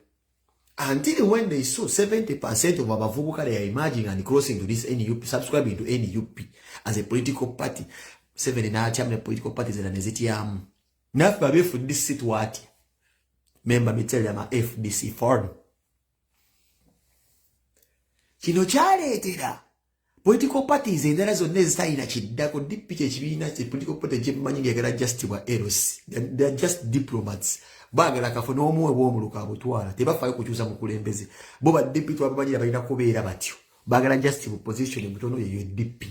until when they saw 70% of abavubuka they are emerging and crossing to this NUP, subscribing to NUP as a political party. 7 na chamne political parties and nezitiamu nafe babe FDC twati member mitele ama FDC foreign kino kyaleetera political parties endala zonna ezitayina kiddako DP kyekibiina kye political party gyemumanyi ng'egala just bwa eros they are just diplomats baagala kafuna omuwe bw'omuluka abutwala tebafaayo kukyusa mu kulembeze bo ba DP twabamanyira balina kubeera batyo baagala just mu position mutono yeyo DP.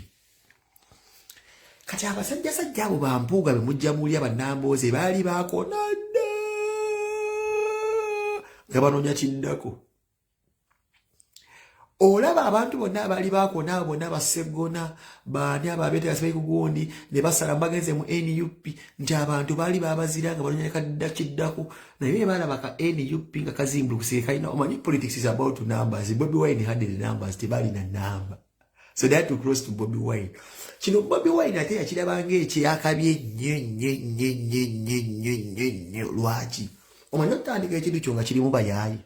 Kati abasajjasajja abo Mpuuga be mujja muli abannambooze baali baakonadda nga banoonya kiddako. Olaba abantu bonna abali baakona bonna basegona baani ababeetera sibayi ku gundi ne basala bagenze mu NUP nti abantu baali babazira nga banoonya kadda kiddako naye baalaba ka NUP nga kazimbulukuse kalina omanyi politics is about numbers. Bobi Wine had the numbers tebaali na number. So they had to cross to Bobi Wine. Kino Bobi Wine ate yakirabanga ekyakabye nnyo lwaki omanyi otandika ekintu kyo nga kirimu bayaayi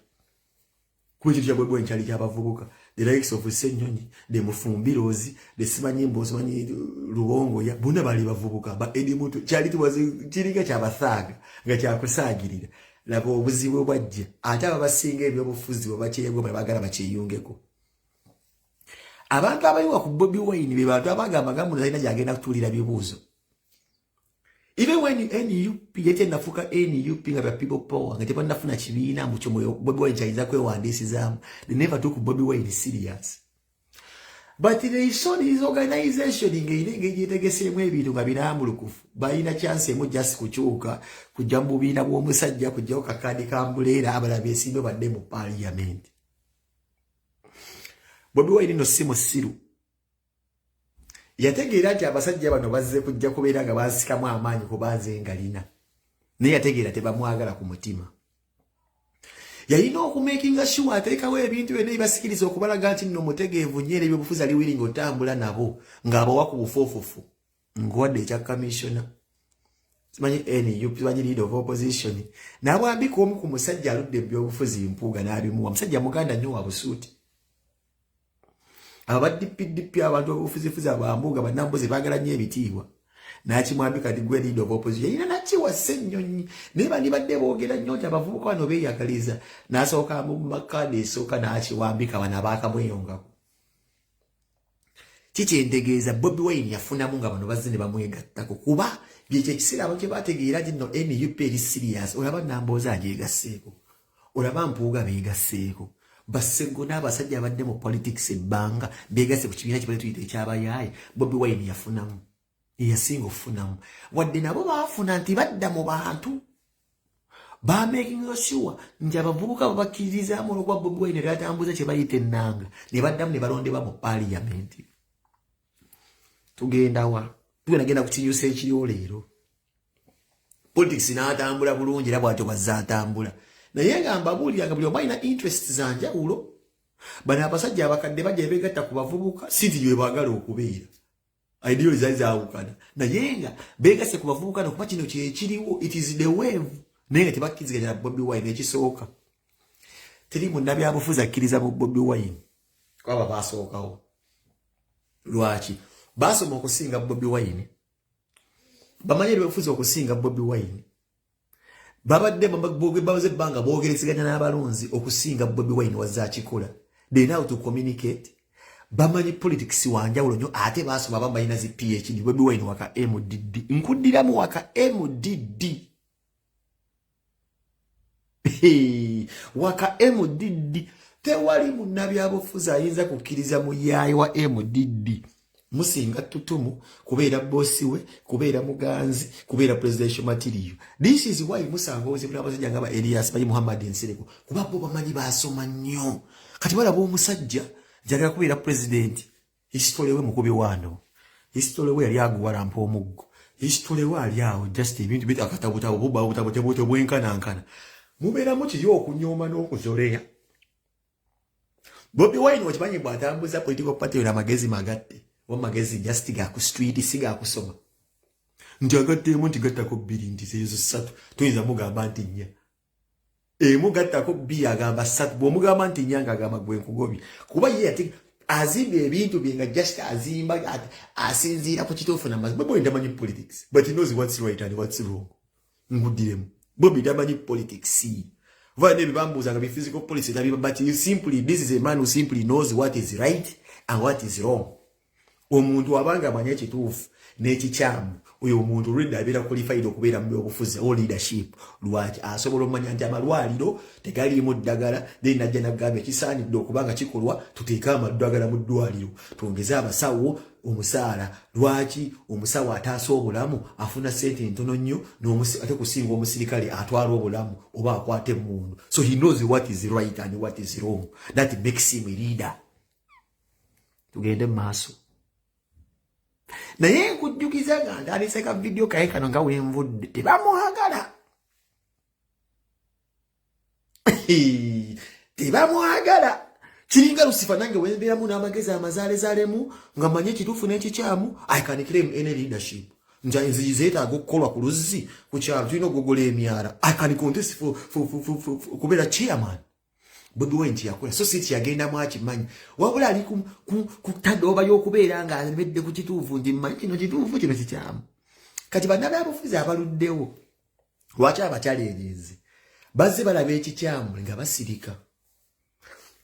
kuba ekintu kya Bobi Wine kyali kyabavubuka the likes of Senyonyi the Mufumbirozi the Simanyimbo Simanyi Luwongo ya bonna baali bavubuka ba edimuto kyali kirika kyabathaaga nga kyakusaagirira laba obuzibu bwajja ate abasinga ebyobufuzi bwe bakyeyegwa bwe baagala bakyeyungeko. Abantu abayiwa ku Bobi Wine be bantu abagamba nga muno alina gyagenda kutuulira bibuuzo. Even when NUP yete nafuka NUP nga bya people power nga tebannafuna kibiina mu kyomoyo Bobi Wine kyayinza kwewandiisizaamu they never took Bobi Wine serious. But they saw this organization ng'egyetegeseemu ebintu nga birambulukufu balina chance emu just kukyuka kujja mu bubiina bw'omusajja kujjawo kakandi kambuleera abalala beesimbe badde mu parliament. Bobi Wine no si musiru yategeera nti abasajja bano bazze kujja kubeera nga basikamu amaanyi kubanze ngalina naye yategeera tebamwagala ku mutima yalina okumakinga sure ateekawo ebintu byonna ebibasikiriza okubalaga nti nno mutegeevu nnyo era ebyobufuzi ali wiringa otambula nabo ng'abawa ku bufoofufu nkuwadde ekya commissioner simanyi NUP simanyi leader of opposition n'abwambika omu ku musajja aludde mu byobufuzi Mpuuga n'abimuwa musajja muganda nnyo wa busuuti abaddippidippi abantu b'obufuzifuzi abambuuga bannambuzi baagala nnyo ebitiibwa n'akimwambika nti gwe leader of opposition yalina nakiwa ssennyonyi naye bandibadde boogera nnyo nti abavubuka bano beeyagaliza n'asooka mu makkaadi esooka n'akiwambika bano abaakamweyongako kikyentegeeza Bobi Wine yafunamu nga bano bazze ne bamwegattako kuba byekyo ekiseera abo kye baategeera nti nno NUP eri serious olaba Nambooza agyegasseeko olaba Mpuuga beegasseeko Basego n'abasajja abadde mu politics ebbanga beegasse ku kibiina kibale tuyita ekyabayaaye Bobi Wine yafunamu yasinga okufunamu wadde nabo baafuna nti badda mu bantu bamaking sure nti abavubuka babakkiririzaamu olw'okwa Bobi Wine lyatambuza kye bayita ennanga ne baddamu ne balondebwa mu paaliyamenti tugenda wa tugenda kukinyusa ekiriwo leero politics n'atambula bulungi era bw'atyo bazzaatambula naye nga mbabuuliranga buli omu alina interest za njawulo bano abasajja abakadde bajja beegatta ku bavubuka si nti gye baagala okubeera ideolo zaali zaawukana naye nga beegasse ku bavubuka nokuba kino kyekiriwo it is the wave naye nga tebakkiriziganya na Bobi Wine ekisooka teri munnabyabufuzi akkiriza mu Bobi Wine kwaba baasookawo lwaki baasoma okusinga Bobi Wine bamanyi ebyobufuzi okusinga Bobi Wine babadde baze ebbanga boogerezeganya n'abalonzi okusinga Bobi Wine wazzaakikola they know how to communicate bamanyi politics wanjawulo nnyo ate baasoma bamalina zi PhD Bobi Wine waka MDD nkuddiramu waka MDD waka MDD tewali munnabyabufuzi ayinza kukkiriza muyaayi wa MDD musinga tutumu kubeera bossi we kubeera muganzi kubeera presidential material this is why musanga ozibu n'abasajja nga ba Elias bayi Muhammad Nsereko kuba bo bamanyi baasoma nnyo kati balaba omusajja njagala kubeera president history we mukubi wano history we yali aguwalampa omuggo history we ali awo just ebintu bita akatabutabo buba butabuto bwenkanankana mubeeramu kiri okunyooma n'okuzoleya Bobi Wine wakimanyi bw'atambuza political party na magezi magatte wamagezi just ga ku street siga kusoma njagattemu nti gattako bbiri nti zezo ssatu tuyinza mugamba nti nnya mugattako bbiri agamba ssatu bw'omugamba nti nnya ng'agamba gwe nkugobye kuba ye ati azimba ebintu bye nga just azimba asinziira ku kituufu n'amazima Bobi Wine tamanyi politics but he knows what's right and what's wrong nguddiremu Bobi tamanyi politics vale nebyo bambuuzanga bi physical policy but you simply this is a man who simply knows what is right and what is wrong omuntu abanga amanya ekituufu n'ekikyamu oyo omuntu olwedda abeera qualified okubeera mu byobufuzi o leadership lwaki asobola omanya nti amalwaliro tegaliimu ddagala then najja nagamba ekisaanidde okubanga kikolwa tuteeke amaddagala mu ddwaliro twongeze abasawo omusaala lwaki omusawo ataasa obulamu afuna sente ntono nnyo ate kusinga omusirikale atwala obulamu oba akwate emmundu so he knows what is right and what is wrong that makes him a leader tugende mu maaso naye nkujjukiza nga ntandiseka video kaye kano nga wenvudde tebamwagala tebamwagala kiringa Lusifa nange wembeeramu n'amagezi amazaalezaalemu nga manye ekituufu n'ekikyamu I can claim any leadership nze zeetaaga okukolwa ku luzzi ku kyalo tulina okugogola emyala I can contest kubeera chairman Bobi Wine yakola so si yagenda mwakimanyi wabula ali ku tadooba y'okubeera nga alemedde ku kituufu nti mmanyi kino kituufu kino kikyamu kati bannabyabufuzi abaluddewo lwaki abakyaleereze bazze balaba ekikyamu nga basirika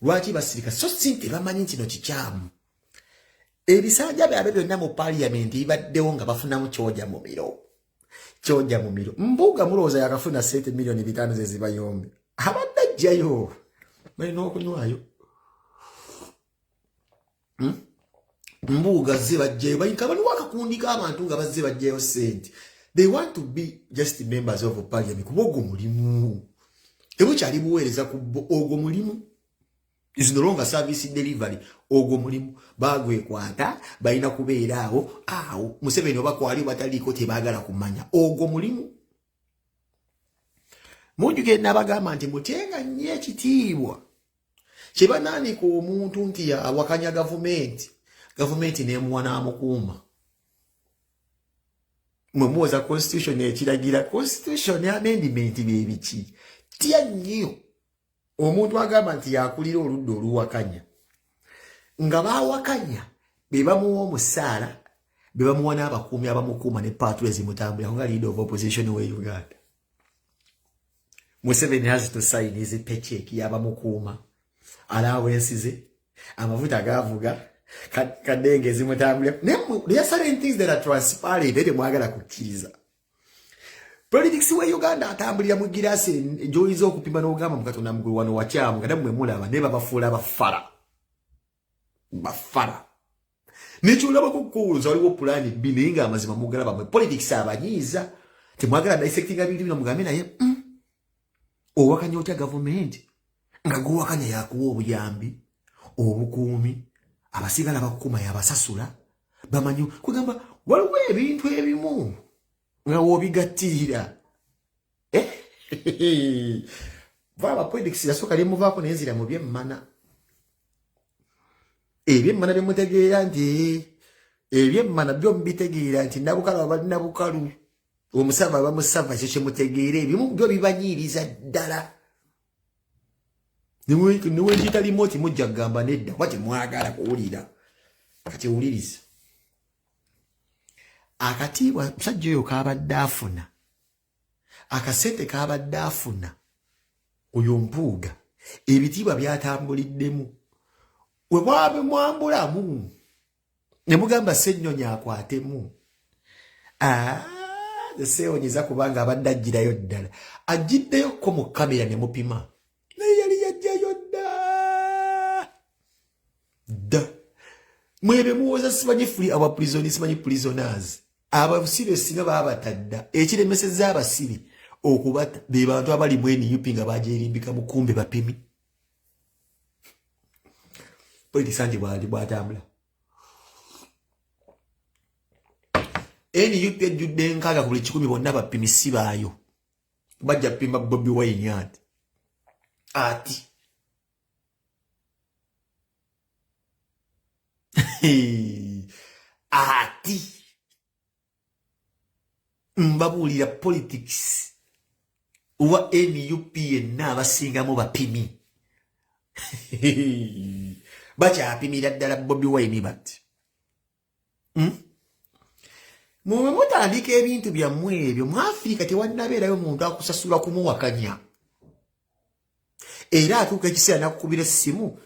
lwaki basirika so si nti bamanyi kino kikyamu ebisanja byabwe byonna mu paaliyamenti bibaddewo nga bafunamu kyoja mu miro Mpuuga mulowooza yakafuna sente miliyoni 5 zezibayombe abadde ajjayo balina okunywayo Mpuuga zze bajjayo bayinka baliwo akakundi k'abantu nga bazze bajjayo sente they want to be just members of parliament kuba ogwo mulimu tebukyali buweereza ku ogwo mulimu is no longer service delivery. Ogwo mulimu bagwekwata balina kubeeraawo awo Museveni oba kwali bataliko tebagala kumanya ogwo mulimu. Mujugenda bagamba nti mutenga nnyo ekitiibwa kyebanaanika omuntu nti awakanya gavumenti nemuwa n'amukuuma. Mwemuwoza constitution ekiragira constitution amendment bebiki tya nnyo omuntu agamba nti yakulira oludda oluwakanya nga bawakanya be bamuwa omusaala be bamuwa n'abakuumi abamukuuma ne patrol ezimutambulira nga leader of opposition we Uganda. Museveni has to sign his paycheck yabamukuuma allowances amavuta gavuga kadenge zimutambulira. There are certain things that are transparent ete mwagala kukkiriza. Politics we Uganda atambulira mu girasi joyiza okupima n'ogamba mukatonda mugulu wano wakyamu nga mmwe mulaba ne babafuula bafara nekyolaba kukuuza waliwo pulani B naye nga amazima mugalaba mwe politics abanyiiza temwagala dissecting bintu bino mugambe naye owakanya otya gavumenti nga guwakanya yakuwa obuyambi obukuumi abasigala bakuuma yabasasula bamanyi kugamba waliwo ebintu ebimu nga wobigattirira vaba politics yasooka limuvaako nenzira mu byemmana ebyemmana byemutegeera nti ebyemmana byo mbitegeera nti nabukalu abalina bukalu omusava bamusava kyo kyemutegeera ebimu byo bibanyiiriza ddala niwe nkitalimu oti mujja kugamba nedda kuba temwagala kuwulira kati wuliriza akatiibwa musajja oyo kabadde afuna akasente kabadde afuna oyo Mpuuga ebitiibwa byatambuliddemu we bwabe mwambulamu ne mugamba Ssennyonyi akwatemu seewonyiza kubanga abadde ajjirayo ddala ajjiddeyo ko mu kamera ne mupima naye yali yajjayo dda mwebe muwoza simanyi fuli aba prisoners simanyi prisoners abasibe singa babatadda ekiremeseza abasibe okubata be bantu abali mweni yupi nga bajerimbika mukumbe bapimi politi sanje bwatambula yupi ejjudde nkaaga ku buli 10 bonna bapimisi baayo bajja pima Bobi Wine ati mbabuulira politics uwa NUP yenna abasingamu bapimi bakyapimira ddala Bobi Wine bati mwe mutandika ebintu byammwe ebyo mu Africa tewannabeerayo muntu akusasula kumuwakanya era atuuka ekiseera nakukubira essimu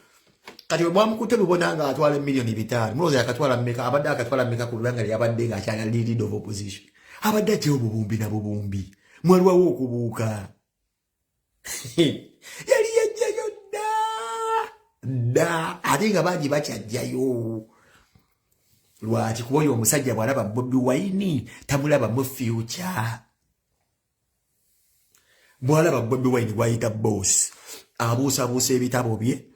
kati bwamukute lubona nga atwala milioni 5 mulowooza akatwala mmeka abadde akatwala mmeka ku lubanga lyabadde nga akyala leader of opposition abadde atya obubumbi na bubumbi mwaliwawo okubuuka yali yajjayo dda ate nga bangi bakyajjayo lwaki kuba oyo omusajja bw'alaba Bobi Wine tamulaba mu future bw'alaba Bobi Wine bw'ayita boss abuusabuusa ebitabo bye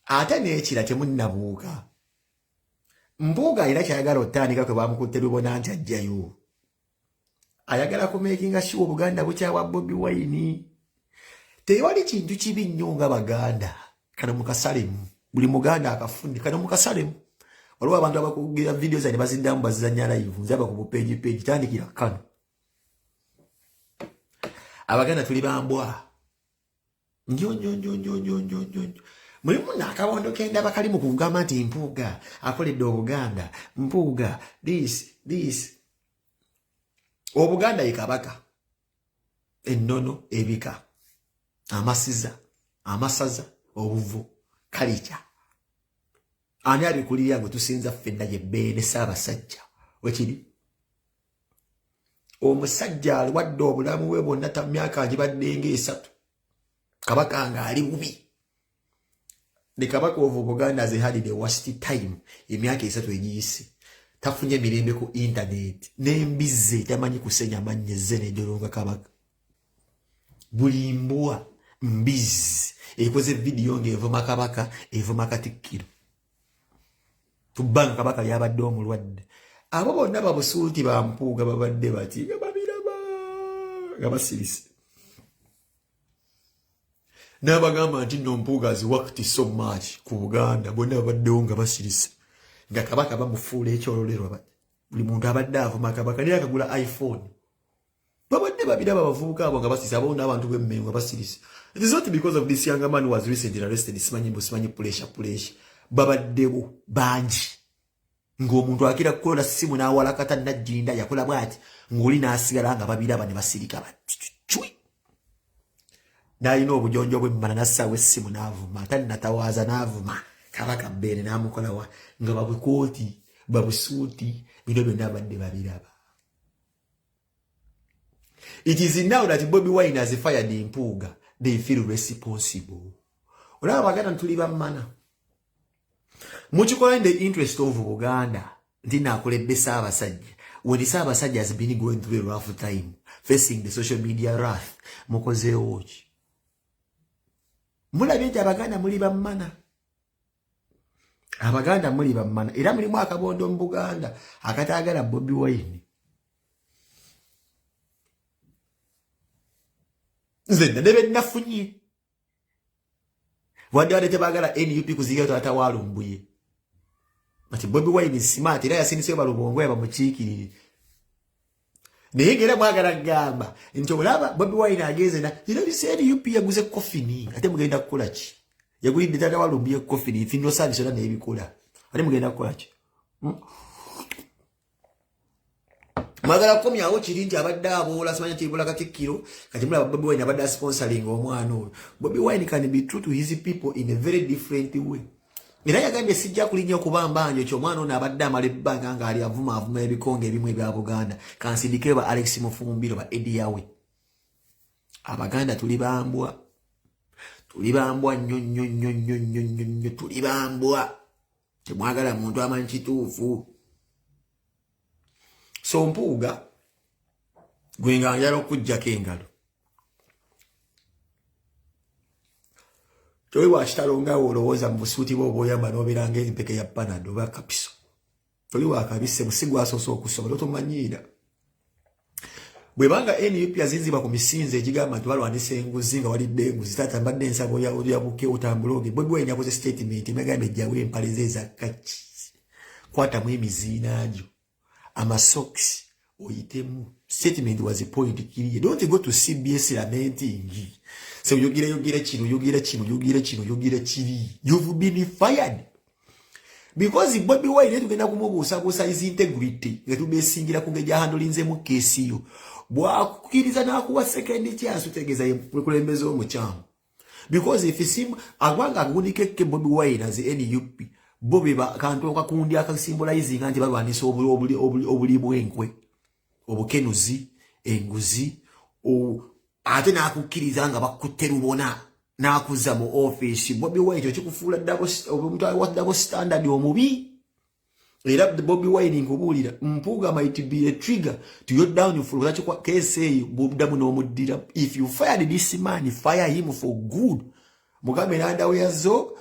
ate n'ekira temunnabuuka Mpuuga alina kyayagala otandika kwe bamukutte lubona nti ajjayo ayagala kumakinga sure Buganda bukyawa Bobi Wine tewali kintu kibi nnyo nga Baganda kano mukasalemu buli Muganda akafundi kano mukasalemu waliwo abantu abakugira video zane baziddamu bazizanya live nzaba ku page tandikira kano Abaganda tuli bambwa njo mulimu nakabondo kenda bakali mu kugamba nti Mpuuga akoledde Obuganda Mpuuga this Obuganda ikabaka ennono ebika amasiza amasaza obuvu kalicha ani abikulira ngo tusinza fenna ye bene Ssaabasajja wekiri omusajja alwadde obulamu we bonna ta myaka agibadde ng'esatu kabaka nga ali bubi the kabaka of Buganda has had the worst time emyaka esatu egiyise tafunye mirembe ku internet nembize tamanyi kusenya manye zene jolonga kabaka buli mbwa mbizi ekoze video ng'evuma kabaka evuma Katikkiro tubanga kabaka yabadde omulwadde abo bonna babusuuti ba Mpuuga babadde bati babiraba nga basirise n'abagamba nti no Mpuuga has worked so much ku Buganda bonna babaddewo nga basirise nga kabaka bamufuula ekyololerwa buli muntu abadde avuma kabaka naye akagula iPhone babadde babiraba bavubuka abo nga basirise abo n'abantu b'emmengo nga basirise. It is not because of this younger man who was recently arrested simanyi pressure babaddewo bangi ng'omuntu akira kukola simu n'awalakata najjinda yakola bwati ng'oli n'asigala nga babiraba ne basirika bacwi n'alina obujonjo bw'emmana n'assaawo essimu n'avuma ate natawaaza n'avuma kabaka bbeere n'amukola wa nga babukooti babusuuti bino byonna abadde babiraba. It is now that Bobi Wine has fired Mpuuga they feel responsible. Olaba baganda tuli bammana muchikola in the interest of Uganda ndina akoledde Ssaabasajja when Ssaabasajja has been going through a rough time facing the social media wrath mukozeewo ki mulabye nti abaganda muli bammana era mulimu akabondo mu Buganda akataagala Bobi Wine nze ndebe nafunye wadde tebagala NUP kuziga taata walumbuye ati Bobi Wine is smart era yasinise balubongo yabamukiikirire naye ngera mwagala gamba nti olaba Bobi Wine ageze na NUP yaguze coffee ate mugenda kukola ki yagulidde taata walumbuye coffee finno service ona nebikola ate mugenda kukola ki magala komyawo kiri nti abadde aboola simanya kibula Katikkiro kati mulaba Bobi Wine abadde sponsoring omwana oyo. Bobi Wine can be true to his people in a very different way. Era yagambye sijja kulinnya okubamba njo kyo omwana ono abadde amala ebbanga nga ali avuma ebikonge ebimu ebya Buganda kansindike ba Alex Mufumbiro ba Ediyawe. Abaganda tuli bambwa nnyo tuli bambwa temwagala muntu amanyi kituufu. So Mpuuga gwenga njala okujjako engalo toyi wakitalonga olowooza mu busuuti bwe obwoyamba n'obeeranga empeke ya panado oba kapiso toli wakabisse musigwa asoose okusobola otomanyiira bwebanga NUP azinziba ku misinzo egigamba nti balwanisa enguzi nga walidde enguzi taata mbadde ensabo yabuke otambuloge Bobi Wine yakoze statement emagamba ejjawo empale ze ezakaki kwatamu emiziinagyo amasocks oyitemu statement was a point kiriye don't go to CBS lamenting so yogera kiri you've been fired because Bobi Wine tugenda kumubuusabuusa his integrity nga tubesingira ku ngeri handlinze mu kesi yo bwakukiriza n'akuwa second chance utegeeza kulembeza omukyamu because if sim agwanga agundike Bobi Wine as NUP Bobi kantu okakundi akasymbolize nti balwanisa obuli bwenkwe obukenuzi enguzi ate n'akukiriza nga bakutte lubona n'akuzza mu office Bobi Wine ekyo kikufuula double standard omubi era Bobi Wine nkubuulira Mpuuga might be a trigger to your downfall lwaki kwa KSA buddamu n'omuddira if you fired this man fire him for good mugambe nandaweyazo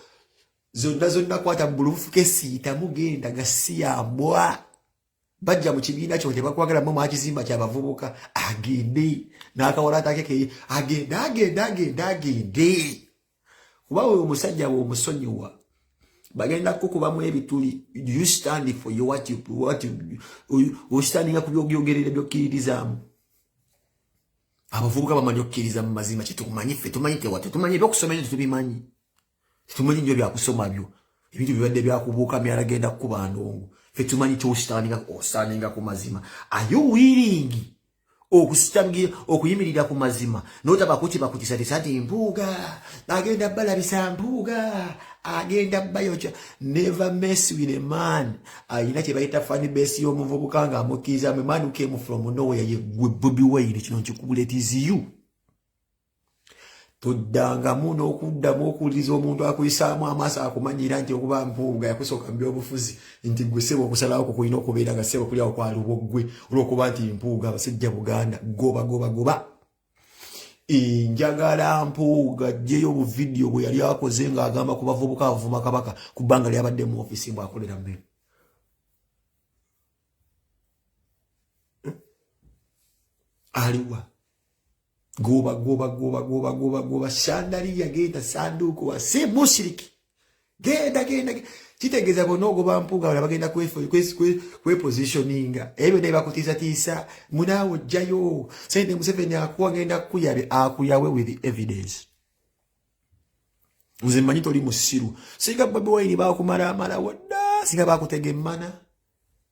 zonna kwata bulufu kesiita mugenda gasiyambwa bajja mu kibiina kyo tebakwagala mu makizimba ky'abavubuka agende n'akawala take agende kuba we omusajja we omusonyiwa bagenda kukubamu ebituli you stand for you what you standing ku byogerera byokkiririzaamu abavubuka bamanyi okkiriza mu mazima kitukumanyi ffe tumanyi tewate tumanyi ebyokusomera tetubimanyi tumanyi nyo byakusoma byo ebintu bibadde byakubuuka myala genda kukuba ndongo ffe tumanyi kyostandinga ku mazima are you willing okuyimirira ku mazima notaba kukibakutisa tisati Mpuuga agenda balabisa Mpuuga agenda bayocha never mess with a man ayina kye bayita funny base y'omuvubuka nga amukiriza a man who came from nowhere ye Bobi Wine kino nkikubula it is you tuddanga muno okuddamu okuwuliriza omuntu akuyisaamu amaaso akumanyira nti okuba Mpuuga yakusooka mu byobufuzi nti gwe ssebo okusalawo kulina okubeera nga ssebo kulyawo kwaliwo ggwe olw'okuba nti Mpuuga abasajja Buganda goba njagala Mpuuga jeyo bu video bwe yali akoze nga agamba ku bavubuka avuma kabaka ku banga lyabadde mu office mbu akolera mmere. Aliwa goba shandali yagenda sanduku wa si mushiriki genda kitegeeza bonogo Mpuuga wala bagenda kwe positioninga ebyo ne bakutiza tisa munawo jayo sende Museveni akuwa genda kuyabe akuyawe with evidence. Nze mmanyi toli musiru singa Bobi Wine bakumala amala wonna singa bakutegemana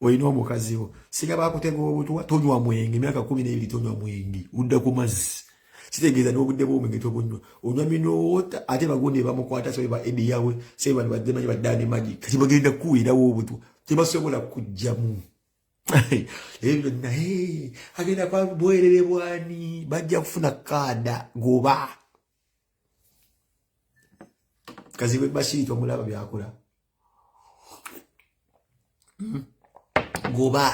oyina omukazi wo singa bakutega obutwa tonywa mwenge emyaka 12 tonywa mwenge udda ku mazzi kitegeeza n'obudde bw'omwenge tobonywa onywa minoota ate bagundi bamukwata so ba Ebya yawe se bali badde manyi badani maji kati bagenda kuwirawo obutwa tebasobola kujjamu ebyo na agenda kwa bwerere bwani bajja kufuna kada goba kaziwe bashito mulaba byakola goba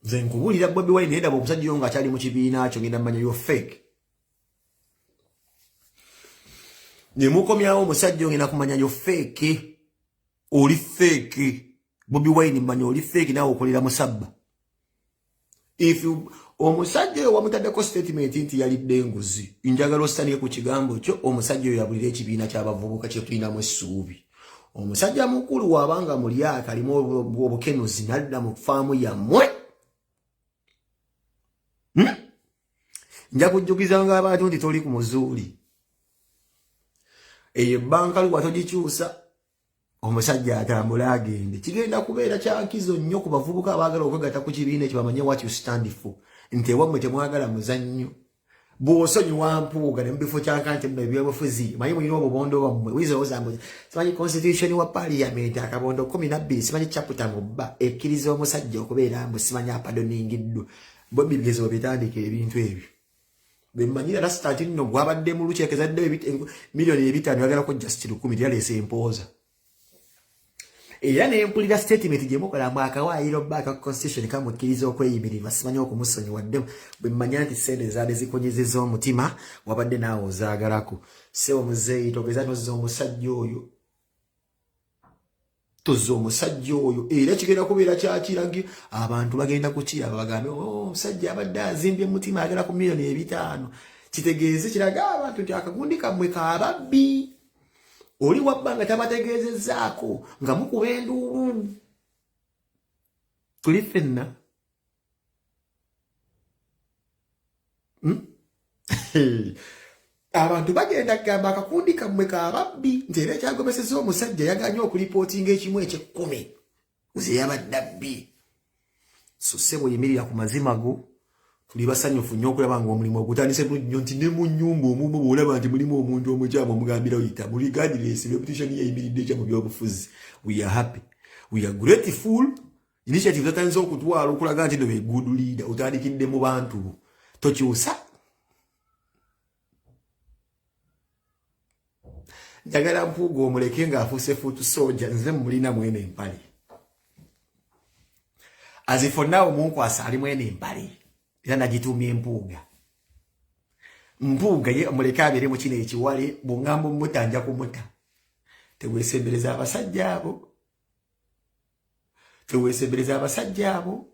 zenkubulira Bobi Wine enda bomusajja nga kyali mu kibiina kyo ngenda manya yo fake ne mukomyawo omusajja ngenda kumanya yo fake oli fake Bobi Wine manya oli fake nawo okolera musabba if you omusajja wamutaddeko statement nti yali denguzi njagala ostanike ku kigambo kyo omusajja yabulira ekibiina ky'abavubuka kye tulinamu essuubi. Omusajja mukulu wabanga mulyaka alimu obukenuzi nadda mu faamu yammwe nja kujjukizanga abantu nti toli ku muzuuli eyo banka lwa togikyusa omusajja atambula agende kigenda kubeera kyakizo nnyo ku bavubuka abaagala okwegatta ku kibiina ekyo bamanye what you stand for nti ewammwe temwagala muzannyo bw'osonyiwa Mpuuga ne mu bifo kya kante mu ebyobufuzi manyi mulina obubondo bwammwe wizoza mbu simanyi constitution wa parliament akabondo 12 simanyi chapter mu bba ekkiriza omusajja okubeera mbu simanyi apadoningiddwa bo bigezo bitandika ebintu ebyo bemmanyira rasitati nno gwabadde mu lukyekeza milioni 5 yagala ko just 10 yaleese empoza era ne mpulira statement gye mukola mwaka waayiro baka constitution kamukkiriza okweyimirira simanyi okumusonyi wadde bemmanya nti sente zaade zikonyezeza omutima wabadde naawe ozaagalako sewo muzeeyi togeza nozza omusajja oyo era kigenda kubeera kyakiragi abantu bagenda kukiraba bagambe omusajja abadde azimbye mutima agala ku milioni 5 kitegeeze kiraga abantu nti akagundi kammwe kaababbi oli wabbanga tabategeezezaako nga mukuba enduulu tuli ffenna abantu bagenda kugamba akakundi kammwe kaababbi nti era ekyagobeseza omusajja yaganye okulipootinga ekimu eky'ekkumi uze yabadde abbi so ssebo yimirira ku mazima go tuli basanyufu nnyo okulaba nga omulimu ogutandise nnyo nti ne mu nnyumba omumu bw'olaba nti mulimu omuntu omukyamu omugambira oyita mu regardless reputation yeyimiridde ekya mu byobufuzi we are happy we are grateful initiative zatandise okutwala okulaga nti no be good leader otandikidde mu bantu tokyusa njagala Mpuuga omuleke ng'afuuse fuutu soja nze mulina mwene empale azifonnaawo munkwasa ali mwene empale era nagitumye Mpuuga ye omuleke abeere mu kino ekiwale bw'ŋŋamba omutanja kumuta teweesembereza abasajja abo